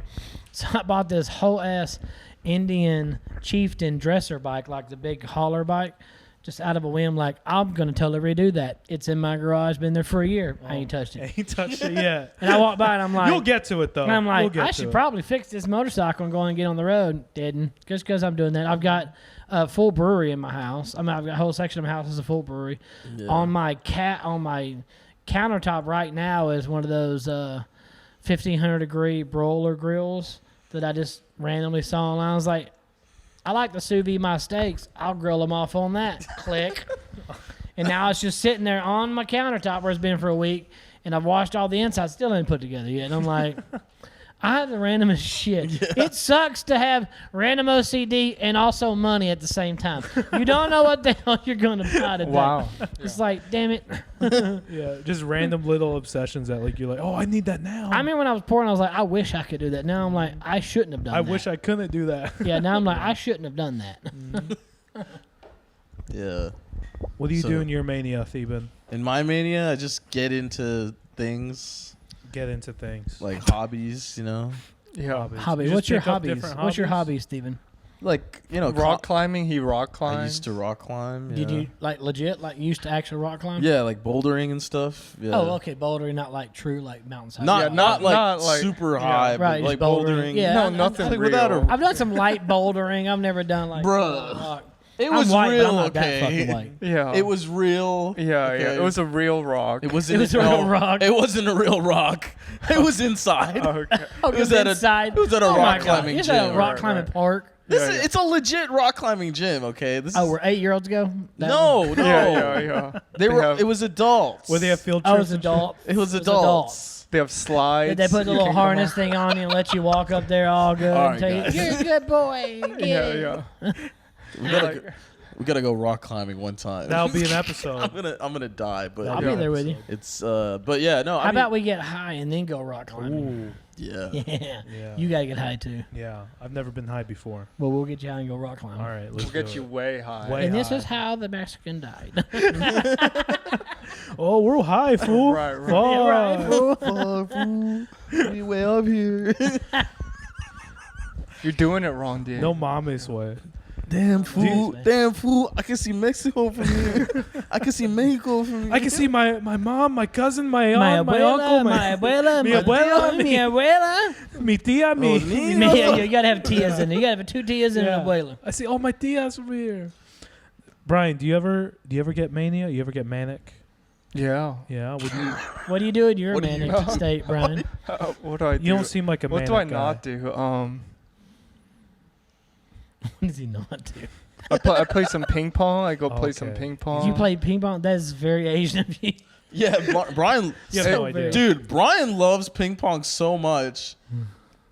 So I bought this whole ass Indian chieftain dresser bike, like the big hauler bike, just out of a whim. Like, I'm going to totally redo that. It's in my garage, been there for a year. I ain't touched it. Ain't touched it yet. And I walk by and I'm like, You'll get to it though. and I'm We'll like, get I to should it. probably fix this motorcycle and go and get on the road. Didn't. Just because I'm doing that. I've got a full brewery in my house. I mean, I've got a whole section of my house is a full brewery. Yeah. On my countertop right now is one of those 1500 degree broiler grills that I just randomly saw online. I was like, I like to sous vide my steaks. I'll grill them off on that. Click. And now it's just sitting there on my countertop where it's been for a week, and I've washed all the insides, still ain't put together yet. And I'm like, I have the randomest shit. It sucks to have random OCD and also money at the same time. You don't know what the hell you're going to buy today. Wow. It's like, damn it. Yeah, just random little obsessions that like you're like, oh, I need that now. I remember when I was poor and I was like, I wish I could do that. Now I'm like, I shouldn't have done I that. wish I couldn't do that. Yeah, now I'm like, I shouldn't have done that. Yeah. What do you So- do in your mania, Theban? In my mania, I just get into things Get into things. like hobbies, you know, Yeah. Hobby. You What's just your pick up hobbies? different What's your hobbies? hobbies, Steven? like Rock climbing. He rock climbed. I used to rock climb. Did yeah. you like legit like you used to actually rock climb? Yeah, like bouldering and stuff. Yeah. Oh, okay, bouldering, not like true like mountainside. Not Yeah, not not like like- super yeah. high, Right, but like just bouldering. bouldering. Yeah. No, I- nothing like real. without a- I've done some light bouldering. I've never done like Bruh. rock. It I'm was white, but real. I'm not that Okay. fucking white. Yeah. It was real. Yeah, yeah. okay? It was a real rock. It wasn't. It was a real rock. It wasn't a real rock. It was inside. Okay. Oh, It was 'cause at a- inside. it was at a Oh my rock God. climbing It's at a gym. rock Right, climbing right. park. Yeah, It's a legit rock climbing gym. Okay. This Oh, is we're 8-year-olds go. That no, one? no. Yeah, yeah. They were. have- It was adults. Where they have field Oh, trips. it's adult. It was It's adults. They have slides. Did they put the You little can come harness up- thing on you and let you walk up there all good All and right, tell you, guys. you're a good boy. Get Yeah, it." yeah. We gotta go rock climbing one time. That'll be an episode. I'm gonna die, but I'll Yeah. be there with you. it's but yeah, no. How about we get high and then go rock climbing? yeah. Yeah. Yeah. You gotta get high too. Yeah, I've never been high before. Well, we'll get you high and go rock climbing. All right, let's We'll get do you it. way high. Way And this high. is how the Mexican died. Oh, we're high, fool. Right, right. Fuck. Yeah, right, fool. Fuck, fool. We way up here. You're doing it wrong, dude. No mames way. Damn fool. Jeez. Damn fool. I can see Mexico from here. I can see Mexico from here. I can see my mom, my cousin, my My aunt, my abuela, uncle, my abuela, mi my abuela, tío, mi- mi abuela. mi tia, me. Los niños. Yeah, you gotta have tias in there. You gotta have 2 tias and an abuela. I see all my tias over here. Brian, do you ever get mania? You ever get manic? Yeah. Yeah. Would you? What do you do in your What do you manic state, Brian? What do I do? You don't seem like a What manic do I guy. not do? What does he not do? I play some ping pong. I go play some Okay. ping pong. You play ping pong? That is very Asian of you. Yeah, Brian. You have Hey, no idea. Dude, Brian loves ping pong so much.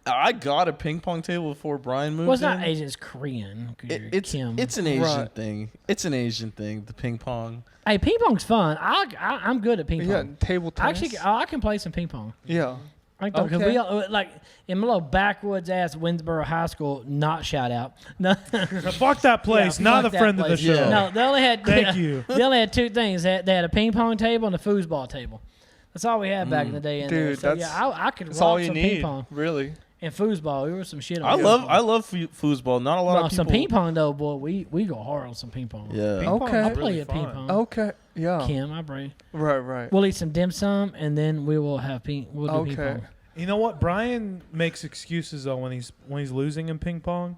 I got a ping pong table before Brian moved Well, it's not in. Asian. It's Korean. 'Cause you're Kim. It's an Asian Right. thing. It's an Asian thing. The ping pong. Hey, ping pong's fun. I'm good at ping pong. Yeah, table tennis. Actually, I can play some ping pong. yeah. I can because Okay. we all, like in my little backwoods ass Winsboro High School. Not shout out. No, Fuck that place. Yeah, not fuck a that friend of the place. show. Yeah. no, they only had. Thank you. They only had 2 things. They had a ping pong table and a foosball table. That's all we had back in the day. In there. Dude, So, that's- yeah, I could That's rock all you some need, ping pong really. and foosball. We were some shit. I On love foosball. Not a lot Well, of people. some ping pong though, boy. We go hard on some ping pong. Yeah. Ping pong's Okay. I'll play really a ping fun. pong. Okay. Yeah. Kim, I bring. Right, right. We'll eat some dim sum and then we will have ping. We'll do ping Okay. pong. You know what? Brian makes excuses though when he's losing in ping pong,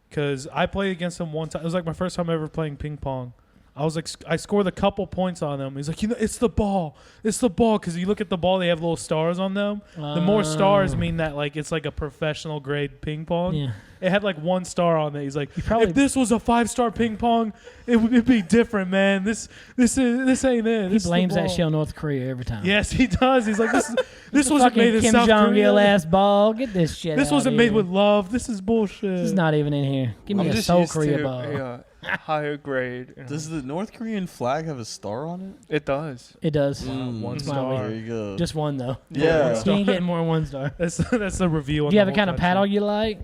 because I played against him one time. It was like my first time ever playing ping pong. I was like, I scored a couple points on him. He's like, it's the ball, because you look at the ball, they have little stars on them. The more stars Oh. mean that like it's like a professional grade ping pong. Yeah. It had like 1 star on it. He's like, probably- if this was a 5-star ping pong, it'd be different, man. This ain't it. He This is the blames that ball." shit on North Korea every time. Yes, he does. He's like, this wasn't Fucking made in Kim South Jong Il Korea. ass ball. Get this shit. This out wasn't of made here. with love. This is bullshit. This is not even in here. Give me I'm a just Seoul used Korea to, ball. yeah, higher grade. you know. Does the North Korean flag have a star on it? It does. It does. One It's my star. way. There you go. Just one though. Yeah. You ain't getting more than 1 star. That's the review. On Do you the have a whole kind of country. paddle you like?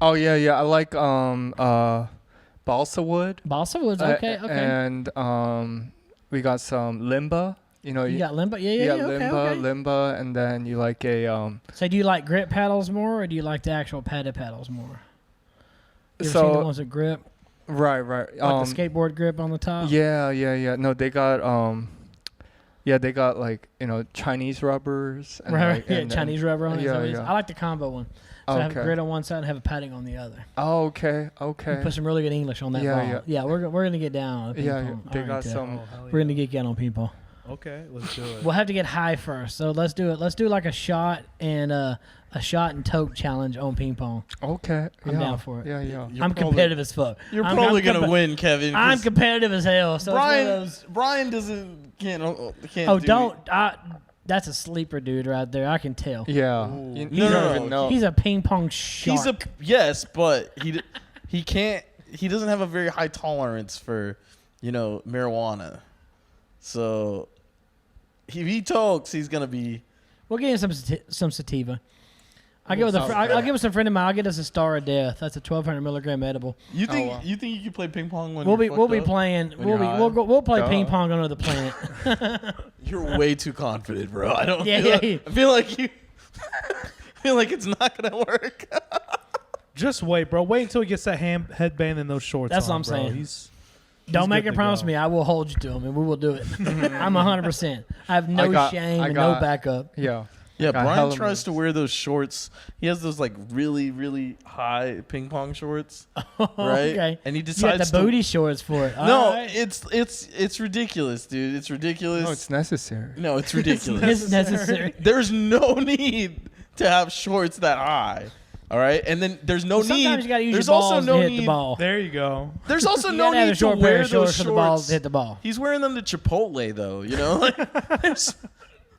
Oh yeah, yeah. I like balsa wood. Balsa woods. Okay, okay. And we got some limba. You know. You got limba? Yeah, okay, limba, okay. limba, and then you like a So do you like grip paddles more, or do you like the actual padded paddles more? You ever So- seen the ones that grip? right. Like the skateboard grip on the top? Yeah, yeah, yeah. No, they got they got like Chinese rubbers. And Right, like, yeah, and then- Chinese rubber on it. yeah, so it's- yeah. I like the combo one. So I have a Okay. grit on one side and have a padding on the other. Oh, okay, You okay. put some really good English on that Yeah, ball. yeah. We're gonna get down on ping Yeah, pong. they All got right, some. Oh, hell We're yeah. gonna get down on people. Okay, let's do it. We'll have to get high first. So let's do it. Let's do like a shot and toke challenge on ping pong. Okay, I'm yeah, down for it. Yeah, yeah. You're I'm probably- competitive as fuck. You're I'm probably gonna compe- win, Kevin. I'm 'cause competitive as hell. So it's one of those. Brian doesn't can't Oh, do don't! That's a sleeper dude right there. I can tell. Yeah. Ooh. You No, don't no, even no. know. He's a ping pong shark. Yes, but he can't. He doesn't have a very high tolerance for, marijuana. So, if he talks, he's gonna be. We'll get him some sativa. I'll give us a friend of mine. I'll get us a Star of Death. That's a 1,200 milligram edible. You think wow. you think you can play ping pong when We'll you're be fucked up? playing. When you're high? We'll play Duh. ping pong on another planet. You're way too confident, bro. I don't. Yeah, feel, yeah. I feel like you. I feel like it's not gonna work. Just wait, bro. Wait until he gets that headband and those shorts. That's on, what I'm bro. saying. He's Don't make good a to promise go. me. I will hold you to him, and we will do it. I'm 100%. I have no shame and no backup. Yeah. Yeah, Got Brian hella tries moves. to wear those shorts. He has those like really, really high ping pong shorts, right? Okay. And he You got decides the to. booty shorts for it. No, All right. it's ridiculous, dude. It's ridiculous. No, it's necessary. No, it's ridiculous. It's necessary. There's no need to have shorts that high. All right, and then there's no need. Sometimes you got to use There's your balls also no to hit need. the ball. There you go. There's also You no gotta have a need to short pair wear of those shorts for the ball shorts. to hit the ball. He's wearing them to Chipotle though. Like, there's-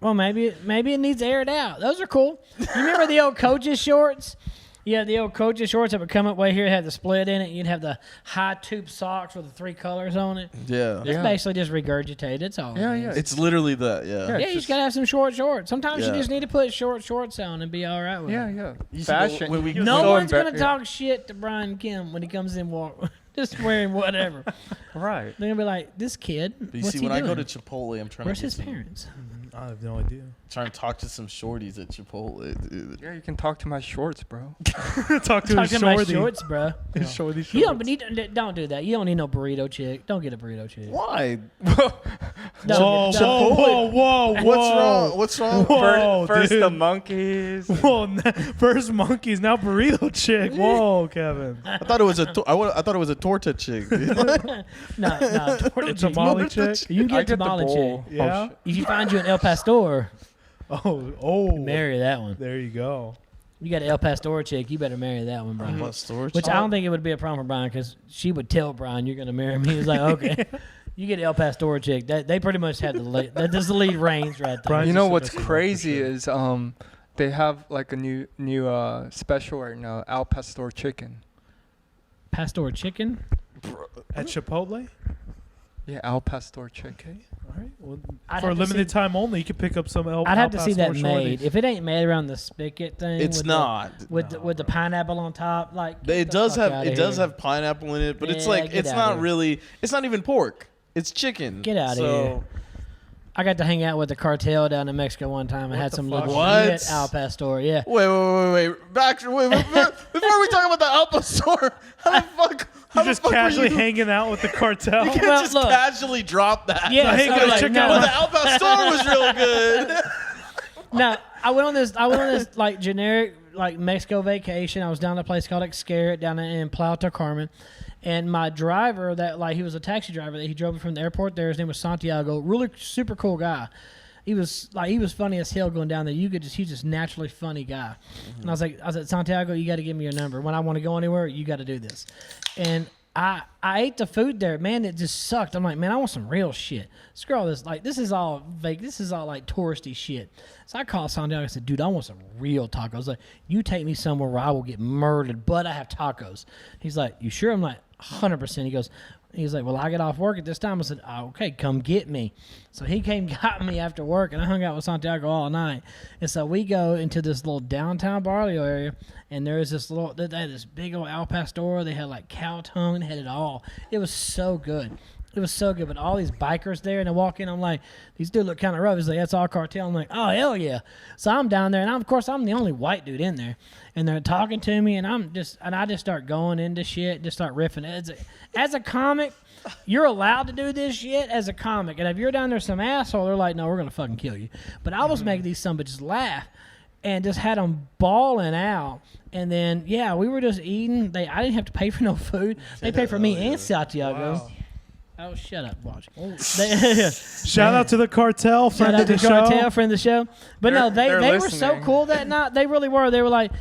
Well, maybe it needs aired out. Those are cool. You remember the old coaches shorts? Yeah, the old coaches shorts that would come up way here, had the split in it. You'd have the high tube socks with the 3 colors on it. yeah. It's basically just regurgitated. It's all. Yeah, it yeah. is. It's literally that. Yeah. Yeah. Yeah, you just gotta have some short shorts. Sometimes Yeah. you just need to put shorts on and be all right with Yeah, it. yeah. You see the- Fashion. when we- No So one's embar- gonna talk shit to Brian Kim when he comes in just wearing whatever. Right. They're gonna be like, this kid. But you what's see, he when doing? I go to Chipotle, I'm trying Where's to his get some- parents? I have no idea. trying to talk to some shorties at Chipotle, dude. Yeah, you can talk to my shorts, bro. Talk to his Talking about shorty. shorts, bro. His shorty shorts. You don't do that. You don't need no burrito chick. Don't get a burrito chick. Why? Whoa, whoa, whoa, whoa, What's wrong? What's wrong? Whoa, First dude. the monkeys. Whoa, first monkeys, now burrito chick. Whoa, Kevin. I thought it was a. I thought it was a torta chick. Dude. No, torta chick. Tamale chick. You can I get get the tamale bowl. chick. Yeah. If you find you an El Pastor, Oh. marry that one. There you go. You got an El Pastor chick, you better marry that one, Brian. Which I don't think it would be a problem for Brian because she would tell Brian, "You're going to marry me." He's like, "Okay." You get an El Pastor chick. They pretty much have the lead. That's the lead range right there. Brian- You know just what's submissive, for crazy sure. is they have like a new special right now, Al Pastor chicken. Pastor chicken. At Chipotle? Yeah, Al Pastor chicken. All right. Well, I'd for a have to limited see- time only, you can pick up some I'd have to see that Pastor made. shorties. If it ain't made around the spigot thing, It's with not. with the pineapple on top. Like get It the does fuck have outta here. pineapple in it, but it's Yeah, like get it's outta not here. really. It's not even pork. It's chicken. Get outta so, here. I got to hang out with the cartel down in Mexico one time and What had the some fuck? legit What? Al Pastor. Yeah. Wait. Before we talk about the Al Pastor, how the fuck? How You're just the fuck were casually you, hanging out with the cartel. You can't Well, just look. casually drop that. Yeah, hey, so go like, check no, out But the Al Pastor was real good. no, I went on this like generic like Mexico vacation. I was down at a place called Xcaret down in Plata Carmen. And my driver he was a taxi driver that he drove me from the airport there. His name was Santiago. Really super cool guy. He was funny as hell going down there. He's just naturally funny guy. And I was like, Santiago, you got to give me your number. When I want to go anywhere, you got to do this. And I ate the food there, man. It just sucked. I'm like, man, I want some real shit. Screw all this. Like, this is all fake. This is all like touristy shit. So I called Santiago. I said, dude, I want some real tacos. Like, you take me somewhere where I will get murdered, but I have tacos. He's like, you sure? I'm like, 100%. He's like, well, I get off work at this time. I said, oh, okay, come get me. So he came got me after work, and I hung out with Santiago all night. And so we go into this little downtown barrio area, and there is they had this big old Al Pastor. They had like cow tongue, they had it all. It was so good. It was so good. But all these bikers there, and I walk in, I'm like, these dudes look kind of rough. He's like, that's all cartel. I'm like, oh, hell yeah. So I'm down there, and of course, I'm the only white dude in there. And they're talking to me, and I just start going into shit, just start riffing. As a comic, you're allowed to do this shit as a comic. And if you're down there some asshole, they're like, no, we're going to fucking kill you. But I was making these sumbitches laugh and just had them bawling out. And then, yeah, we were just eating. I didn't have to pay for no food. They paid for me and Santiago. Wow. Oh, shut up, watch. Shout out to the cartel, friend Shout out of the to Cartel, show. friend of the show. But no, They're they were so listening. cool that night. They really were. They were like,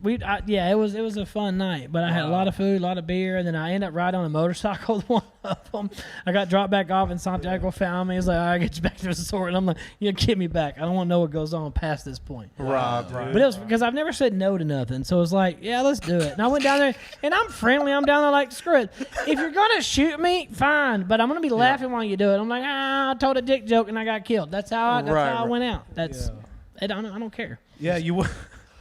Yeah, it was a fun night, but I had a lot of food, a lot of beer, and then I ended up riding on a motorcycle with one of them. I got dropped back off, and Santiago found me. He's like, "All right, get you back to the resort," and I'm like, "You get me back. I don't want to know what goes on past this point." Right. But it was because I've never said no to nothing, so it was like, "Yeah, let's do it." And I went down there, and I'm friendly. I'm down there like, "Screw it. If you're gonna shoot me, fine, but I'm gonna be laughing while you do it." I'm like, I told a dick joke and I got killed. That's how I went out. I don't care. Yeah, you.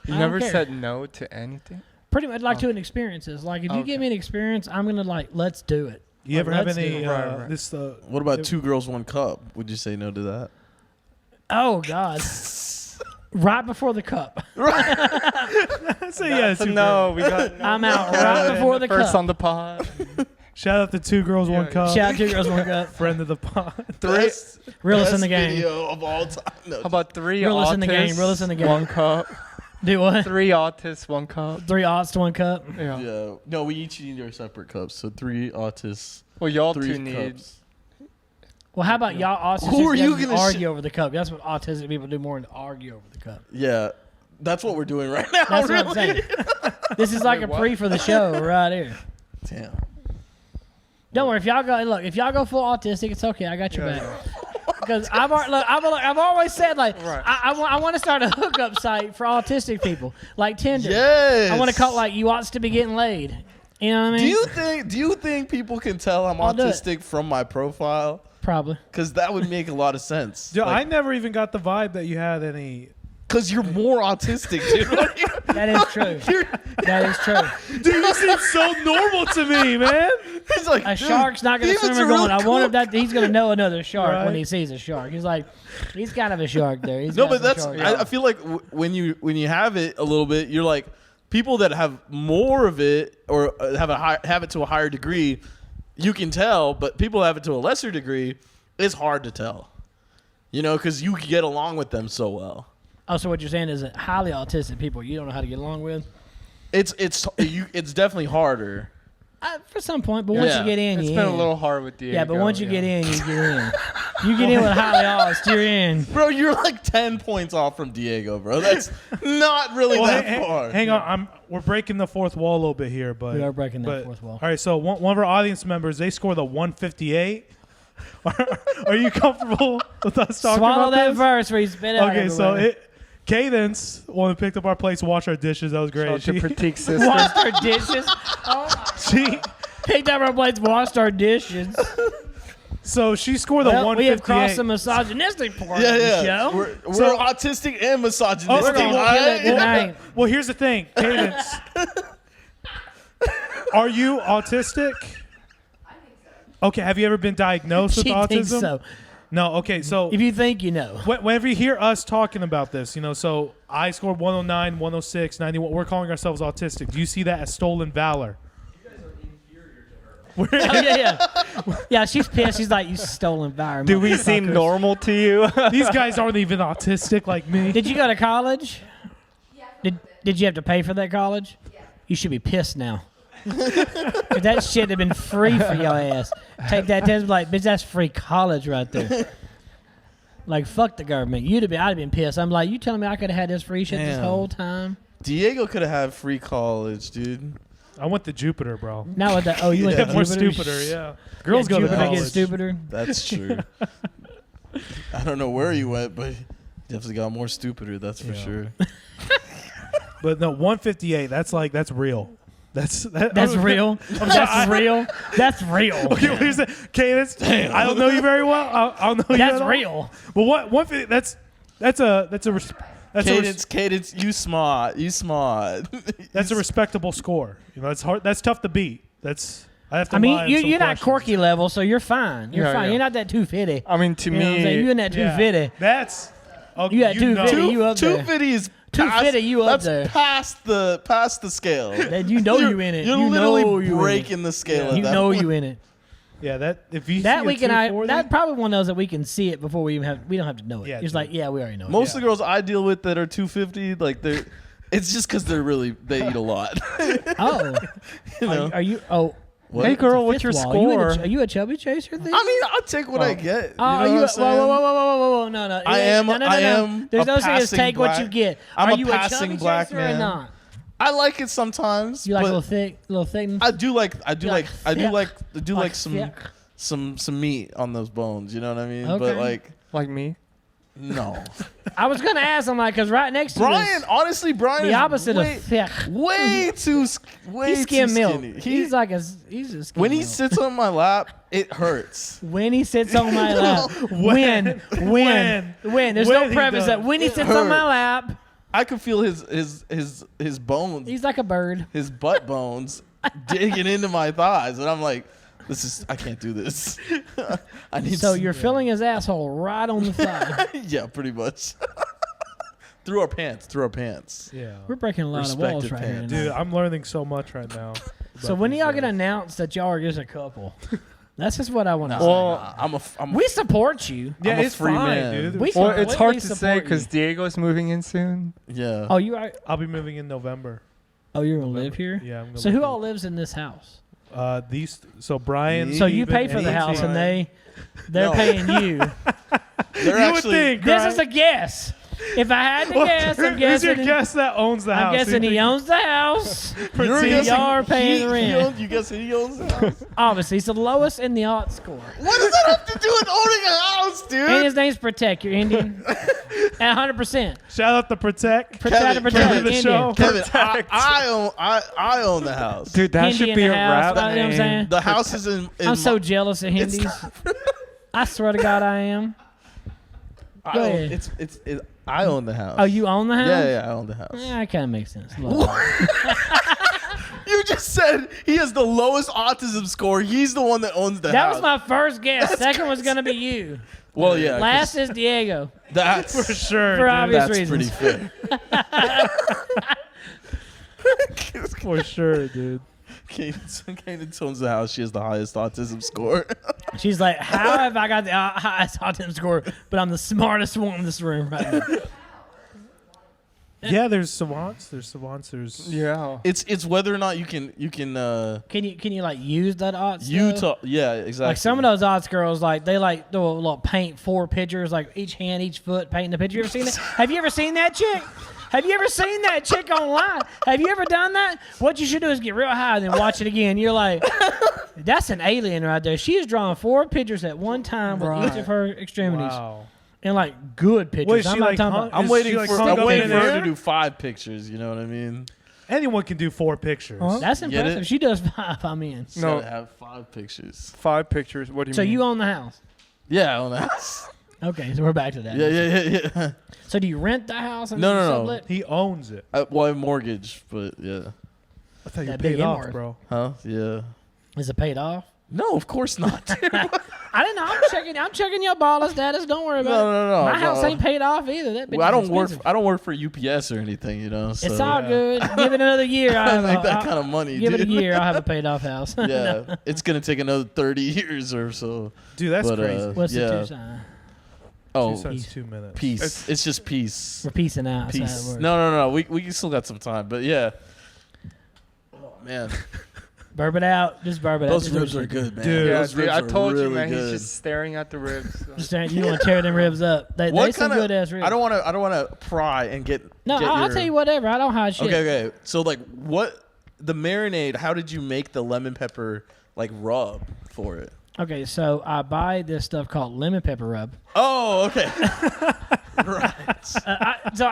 You I never don't care. said no to anything? Pretty much like to an experiences. Like if you give me an experience, I'm gonna like let's do it. You Like, ever have let's do any it. Right. this? What about 2 girls, 1 cup? Would you say no to that? Oh God! Right before the cup, Say yeah, So 2 no, we got no. I'm out right before the First cup. on the pod. Shout out to 2 girls, 1 Yeah. cup. Shout out to 2 girls, 1 cup. Friend of the pod. Best, Realest in best the game. video of all time. No, How about 3 Realest autists, in the game, realest in the game. 1 cup? Do what? 3 autists, 1 cup. 3 odds to 1 cup. Yeah. yeah. No, we each need our separate cups. So 3 autists, Well, y'all 3 two need. cups. Well, how about y'all autistic Who are you people gonna argue over the cup? That's what autistic people do more than argue over the cup. Yeah, that's what we're doing right now. That's really. what I'm saying. This is like a pre for the show right here. Damn. Don't worry if y'all go full autistic, it's okay. I got your back. Because I've always said like Right. I want to start a hookup site for autistic people like Tinder. Yes. I want to call it like you ought to be getting laid. You know what I mean? Do you think people can tell I'm I'll do it. autistic from my profile? Probably. Because that would make a lot of sense. Dude, I never even got the vibe that you had any. Because you're more autistic, dude. That is true. That is true. Dude, you seem so normal to me, man. He's like, A dude, shark's not going to swim Steven's or a going. real I wonder if cool- that he's going to know another shark when Right. he sees a shark. He's like, he's kind of a shark there. He's No, got but some that's. shark. I feel like when you have it a little bit, you're like people that have more of it or have it to a higher degree. You can tell, but people have it to a lesser degree. It's hard to tell, you know, because you get along with them so well. Oh, so what you're saying is that highly autistic people you don't know how to get along with? It's definitely harder. For some point, but once Yeah. you get in, It's you're been in. a little hard with Diego. Yeah, but once you get in, you get in. You get in with highly autist, you're in. Bro, you're like 10 points off from Diego, bro. That's not really that far. Hang on, we're breaking the fourth wall a little bit here, but We are breaking that but- fourth wall. All right, so one of our audience members, they scored a 158. Are you comfortable with us talking Swallow about that this? verse where you spit out. Okay, so everywhere. Cadence, one who picked up our plates, washed our dishes. That was great. Shout out to She, Pratik sister. washed our dishes. she Picked up our plates, washed our dishes. so she scored a Well, 158. we have crossed the misogynistic part Yeah, of the yeah. show. We're So- autistic and Oh, misogynistic. We're gonna all kill right? it tonight. Well, here's the thing, Cadence. Are you autistic? Okay, have you ever been diagnosed with She autism? thinks so. No, okay, so If you think you know. whenever you hear us talking about this, you know, so I scored 109, 106, 91. We're calling ourselves autistic. Do you see that as stolen valor? Oh, yeah. Yeah, she's pissed. She's like, you stolen environment. Do we seem normal to you? These guys aren't even autistic like me. Did you go to college? Did you have to pay for that college? Yeah. You should be pissed now. 'Cause that shit have been free for your ass. Take that test, like, bitch, that's free college right there. Like, fuck the government. I'd have been pissed. I'm like, you telling me I could have had this free shit this Damn. whole time? Diego could have had free college, dude. I went to Jupiter, bro. Now with that, oh, you went to More Jupiter? stupider, yeah. Girls Yeah, go to Jupiter college. get stupider. That's true. I don't know where you went, but definitely got more stupider. That's for Yeah. sure. But no, 158. That's real. That's real. That's real. That's real. Okay, well, here's the Cadence. I don't know you very well. I don't know you. That's at all. real. But what 150? That's Cadence, you smart. that's a respectable score. You know, it's hard. That's tough to beat. I have to. I mean, lie on some you're not questions. Corky level, so you're fine. You're Yeah, fine. yeah. You're not that 250. I mean, to You know what I'm saying? me, You in that Yeah. 250. That's. Okay, You got 250. You up there. 250 is 250, you up that's there. past the scale. That you know you in it. You're You know literally you in it. breaking the scale. at You that know point. you in it. Yeah, that if you That see we a can. 240, That probably one of those that we can see it before we don't have to know it. Yeah, It's dude. like, yeah, we already know it. Most of the girls I deal with that are 250, like it's just because they eat a lot. Oh, You know? are you? Oh, What? hey girl, it's a what's fifth your wall. score? Are you a chubby chaser thing? I mean, I'll take what I get. Oh, You know are you? what I'm saying? Whoa! No. I am- No. I am There's a no such as passing take what you black- get. I'm are a you passing chubby black chaser or man. not? I like it sometimes. You like a but little thick. I do like thick. some meat on those bones. You know what I mean? Okay. But like Like me. no. I was gonna ask him like, cause right next to Brian, you honestly, Brian the is opposite way, of thick. way too He's skim milk. skinny. He's a skim When he milk. sits on my lap, it hurts. When he sits on my lap. When. There's When no he preface does. that when he It sits on my hurts. lap, I could feel his bones, he's like a bird. his butt bones digging into my thighs, and I'm like, I can't do this. I need. So you're filling his asshole right on the thigh. yeah, pretty much. through our pants. Yeah. We're breaking a lot of walls Respective right here. pants. tonight. Dude, I'm learning so much right now. So when y'all gonna announce that y'all are just a couple? That's just what I want to Nah, say. Well, I'm We support you. Yeah, I'm a it's free fine, man. dude. We well, it's hard completely to say support because you. Diego's moving in soon. yeah. Oh, you are. I'll be moving in November. Oh, you're gonna live here. Yeah, I'm gonna So live who here. all lives in this house? So Brian. Me. So you Steven, pay for the and house, and Brian. they're No. paying you. They're You would actually. think. This right? is a guess. If I had to Well, guess, I'm who's your guessing. guess that owns the house? I'm guessing Who he you owns the house. You're See, guessing y'all are paying he- the rent. he owns- You guess he owns the house? Obviously, he's the lowest in the art score. What does that have to do with owning a house, dude? And his name's Protect. You're Indian. At 100%. Shout out to Protect. Protect to Protect. Friend of the Indian. show. Kevin, Protect. I own the house. Dude, that Hindi should in be the a house, rap you know what I'm name. saying? The house is in I'm so my- jealous of it's Hindis. I swear to God, I am. I Go own, ahead. I own the house. Oh, you own the house? Yeah, I own the house. Yeah, that kind of makes sense. You just said he has the lowest autism score. He's the one that owns the That house. was my first guess. That's Second was going to be you. Well, yeah. 'cause Last is Diego. that's For sure. For dude. obvious that's reasons. pretty fair. For sure, dude. Kaden owns the house. She has the highest autism score. She's like, how have I got the highest autism score, but I'm the smartest one in this room right now? Yeah, there's savants. There's Yeah. It's whether or not you can Can you like use that art you stuff? yeah, exactly. Like some of those odds girls, like they like do a little paint 4 pictures, like each hand, each foot, painting the picture. You ever seen that? Have you ever seen that chick? Have you ever seen that chick online? Have you ever done that? What you should do is get real high and then watch it again. You're like, that's an alien right there. She is drawing 4 pictures at one time with each of her extremities, wow. and like good pictures. Wait, I'm she not like talking hung- about. I'm Is waiting she, like, for hung I'm up waiting in for her air? to do 5 pictures. You know what I mean? Anyone can do 4 pictures. That's Get impressive. it? She does 5. I'm in. She's No. gotta have 5 pictures. 5 pictures. What do you So mean? you own the house. Yeah, on the house. Okay, so we're back to that. Yeah. So do you rent the house and No, then no, no. sublet? He owns it. Well, I have mortgage, but yeah. I thought you That big paid off, inward. bro. Huh? Yeah. Is it paid off? No, of course not. I didn't know. I'm checking your baller status. Don't worry about it. No. My house ain't paid off either. That bitch Well, is I expensive. don't work for UPS or anything, you know. So It's all Yeah. good. Give it another year. I I'll don't make have that kind of money, Give dude. it a year. I'll have a paid off house. Yeah, it's gonna take another 30 years or so. Dude, that's But, crazy. What's yeah. the 2 sign? Oh, 2 cents, 2 minutes. peace. It's just peace. We're peacing out. That's how it Peace. works. No. We still got some time, but yeah. Oh man, Burp it out. Just burp it out. those Just ribs burp are it. good, man. Dude. Yeah, those dude, ribs I are told really you, man. good. He's just staring at the ribs. Just saying, you want to tear them ribs up. They What some kind good ass ribs. I don't want to pry and get. No, get I'll your- tell you whatever. I don't hide shit. Okay. So like, what the marinade? How did you make the lemon pepper like rub for it? Okay, so I buy this stuff called lemon pepper rub. Oh, okay. Right. So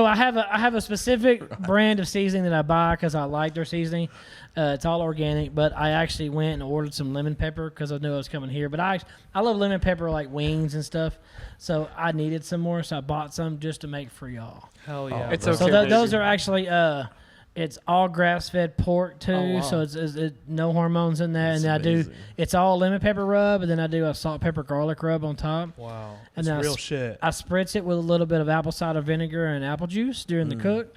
I have a specific brand of seasoning that I buy because I like their seasoning. It's all organic, but I actually went and ordered some lemon pepper because I knew I was coming here. But I love lemon pepper like wings and stuff, so I needed some more, so I bought some just to make for y'all. Hell yeah. It's bro. okay. So baby. those are actually it's all grass-fed pork too, Oh, wow. so it's no hormones in there. That's And then amazing. it's all lemon pepper rub, and then I do a salt, pepper, garlic rub on top. Wow. And That's then real shit. I spritz it with a little bit of apple cider vinegar and apple juice during the cook.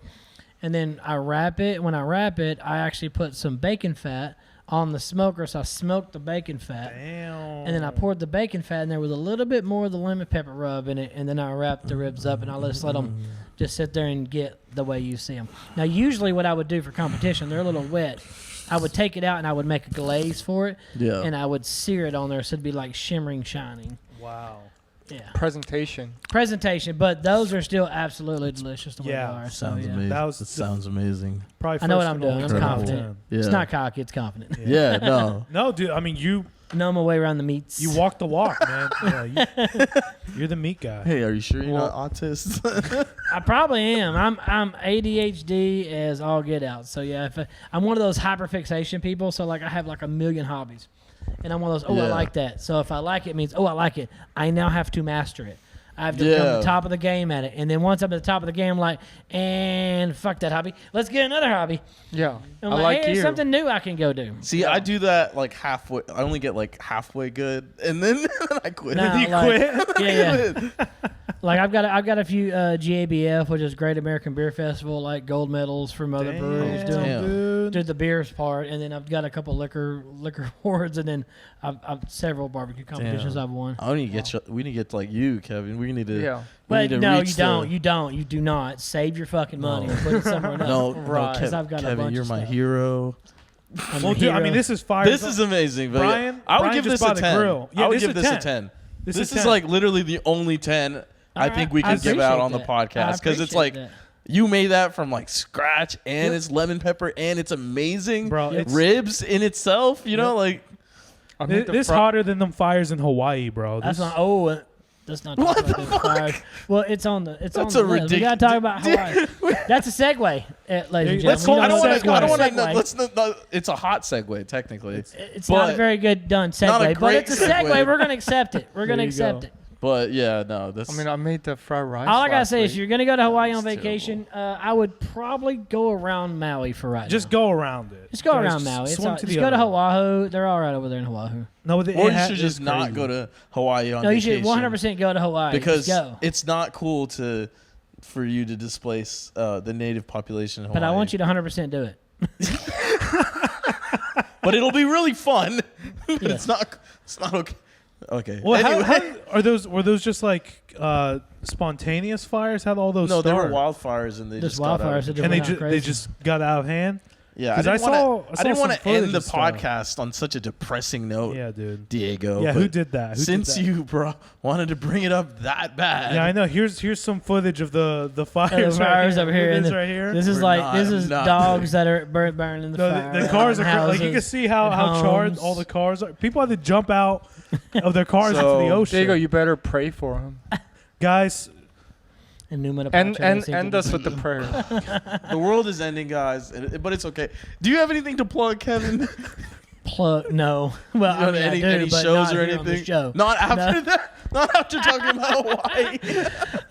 And then I wrap it. When I wrap it, I actually put some bacon fat on the smoker. So I smoked the bacon fat. Damn. And then I poured the bacon fat in there with a little bit more of the lemon pepper rub in it. And then I wrapped the ribs up and I just let them just sit there and get the way you see them. Now, usually what I would do for competition, they're a little wet. I would take it out and I would make a glaze for it. Yeah. And I would sear it on there so it'd be like shimmering, shining. Wow. Yeah. Presentation. Presentation, but those are still absolutely delicious the way Yeah. they are. So Sounds yeah. amazing. That was That the- sounds amazing. Probably I know what first I'm and doing. only I'm time. confident. Yeah. It's not cocky. It's confident. Yeah, no. No, dude. I mean, you Know my way around the meats. walk the walk, man. Yeah, you're the meat guy. Hey, are you sure you're not autist? I probably am. I'm ADHD as all get out. So yeah, I'm one of those hyperfixation people. So like I have like a million hobbies, and I'm one of those. I Yeah. like that. So if I like it, it means I like it. I now have to master it. I have to become Yeah. the top of the game at it. And then once I'm at the top of the game, I'm like, and fuck that hobby. Let's get another hobby. Yeah. I'm I like hey, you. something new I can go do. See, I do that like halfway. I only get like halfway good, and then I quit. Nah, You like- quit? Yeah. Like I've got a few GABF, which is Great American Beer Festival, like gold medals from other breweries doing Damn. dude. did the beers part, and then I've got a couple liquor awards, and then I've several barbecue competitions Damn. I've won. I need to get we need to get like you, Kevin. We need to. Yeah. We But need to no, reach you the- don't. You don't. You do not. Save your fucking money and put it somewhere else. No, Right. no, 'Cause I've got a Kevin, bunch you're of my stuff. hero. I'm Well, the dude, I hero. mean, this is fire. This is amazing, but Brian- I would Brian give just this a bought a 10. grill. Yeah, I would this give is this a 10. 10. This This is is 10. like literally the only 10 I think we I could give out appreciate on the that. podcast I because it's appreciate like that. you made that from like scratch and it's lemon pepper and it's amazing. Bro, it's- ribs in itself, you know, like I made the This fri- hotter than them fires in Hawaii, bro. That's This- not. Oh, that's not. What talking the about the fire. Well, it's on the. It's That's on a the list. We gotta talk about ridiculous- Hawaii. That's a segue, ladies and gentlemen. Let's You call it I don't a want to. segue. I don't want to. Segue. Let's not. It's a hot segue, technically. It's not a but- very good done Not a segue, but great it's a segue. segue. We're gonna accept it. We're gonna There you accept go. it. But yeah, no. This. I mean, I made the fried rice. All I gotta last say is, week. you're gonna go to Hawaii on That's vacation. I would probably go around Maui for right Just now. go around it. Just go Guys, around just Maui. It's swim all, to just the go to other. Oahu. They're all right over there in Oahu. No, or you should just not go to Hawaii on No, you vacation. should 100% go to Hawaii. because just go. it's not cool for you to displace the native population in Hawaii. But I want you to 100% do it. But it'll be really fun. But Yeah. it's not. It's not okay. Okay. Well, anyway, were those just like spontaneous fires? How all those no, they were start? wildfires and they Just just got out wildfires of that and they went out just they crazy. just got out of hand. Yeah, 'Cause I saw I didn't some want to footage end the and stuff. podcast on such a depressing note, Yeah, dude. Diego. Yeah, but who did that? Who since did that? you wanted to bring it up that bad. Yeah, I know. Here's some footage of the fires. fires right over here. It and is the- right here. This is We're like not- this is not- dogs that are burning in the No, fire. the cars are like you can houses see how and charred homes. all the cars are. People had to jump out of their cars into the ocean. Diego, you better pray for him. Guys, And Newman And Apache, seems end to us be- with the prayer. The world is ending, guys, but it's okay. Do you have anything to plug, Kevin? plug. No, well, I mean, any, I do, any but shows not or here on the anything? show. Not after No. that. Not after talking about Hawaii.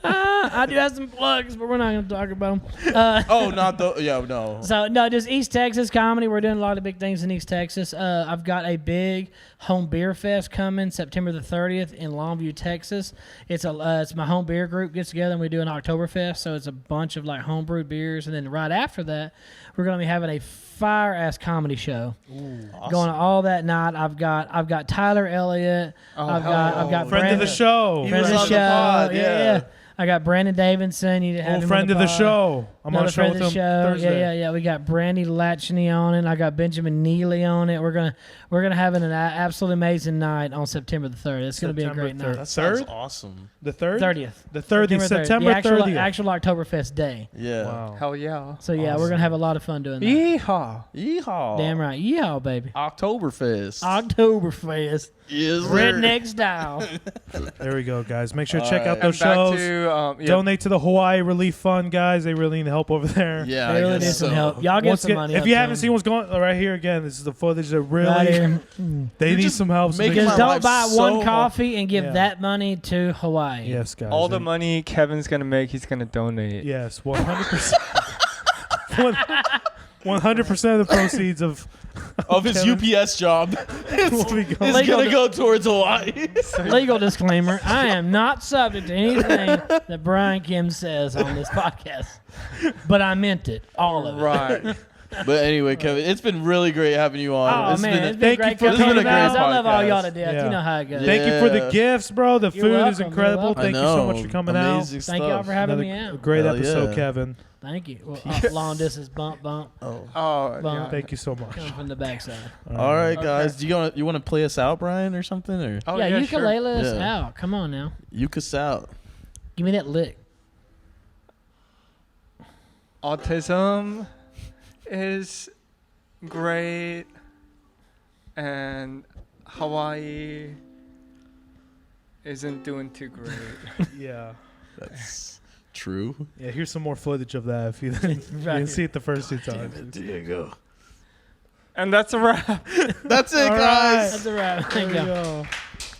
I do have some plugs, but we're not going to talk about them. Oh, not the. Yeah, no. So no, just East Texas comedy. We're doing a lot of big things in East Texas. I've got a big home beer fest coming September the 30th in Longview, Texas. It's my home beer group gets together and we do an Oktoberfest. So it's a bunch of like homebrewed beers, and then right after that, we're going to be having a fire ass comedy show going all that night. I've got Tyler Elliott. Oh, I've hell got yeah. friend of Brandon, the show. He friend was of the on the show. pod, yeah. I got Brandon Davidson. You have Oh, him friend on of the pod. show. I'm on Another a show friend with of him the show. Thursday. Yeah. We got Brandy Latchney on it. I got Benjamin Neely on it. We're gonna have an absolutely amazing night on September the 3rd. It's gonna be a September great 3rd. night. That sounds Third? awesome. The 3rd? 30th. The 30th. September The actual, 30th. actual Oktoberfest day. Yeah. Wow. Hell yeah. So yeah, we're gonna have a lot of fun doing that. Yeehaw. Yeehaw. Damn right. Yeehaw, baby. Oktoberfest. Oktoberfest. Yes, sir. Redneck style. There we go, guys. Make sure to check All out right. those And back shows. to yeah, Donate to the Hawaii Relief Fund, guys. They really need help over there. Yeah, They I really guess need some so. help. Y'all get Once some again, money. if up you to haven't them. seen what's going on right here again, this is the footage that really Right here. they You're need just some help. So making make my Just sure- don't life buy so one hard. coffee and give Yeah. that money to Hawaii. Yes, guys. all the money Kevin's gonna make, he's gonna donate. Yes, 100%. 100% of the proceeds of His Kevin. UPS job will be is going. Legal gonna go towards Hawaii. Legal disclaimer: I am not subject to anything that Brian Kim says on this podcast, but I meant it, all of it. Right. But anyway, Kevin, it's been really great having you on. Oh It's man, been it's been thank you great for coming coming on, guys. on. I love all y'all to Podcast. death. Yeah. You know how it goes. Thank you for the Yeah. gifts, bro. The You're food is welcome. You're incredible. welcome. Thank you so much for coming out. Amazing Thank stuff. y'all for having Another me out. great Hell episode, yeah. Kevin. Thank you. Well, long distance bump. Oh. Oh, Well, yeah. Thank you so much. Coming from the backside. All right, guys. Okay. Do you want to play us out, Brian, or something, or Oh, yeah, sure. ukulele us Yeah. out. Come on now. uke us out? Give me that lick. Autism is great, and Hawaii isn't doing too great. Yeah. That's true. Yeah, here's some more footage of that if you didn't see it the first two Damn times. it, Diego. And that's a wrap. That's it, All guys. That's a wrap. There Thank we you. go.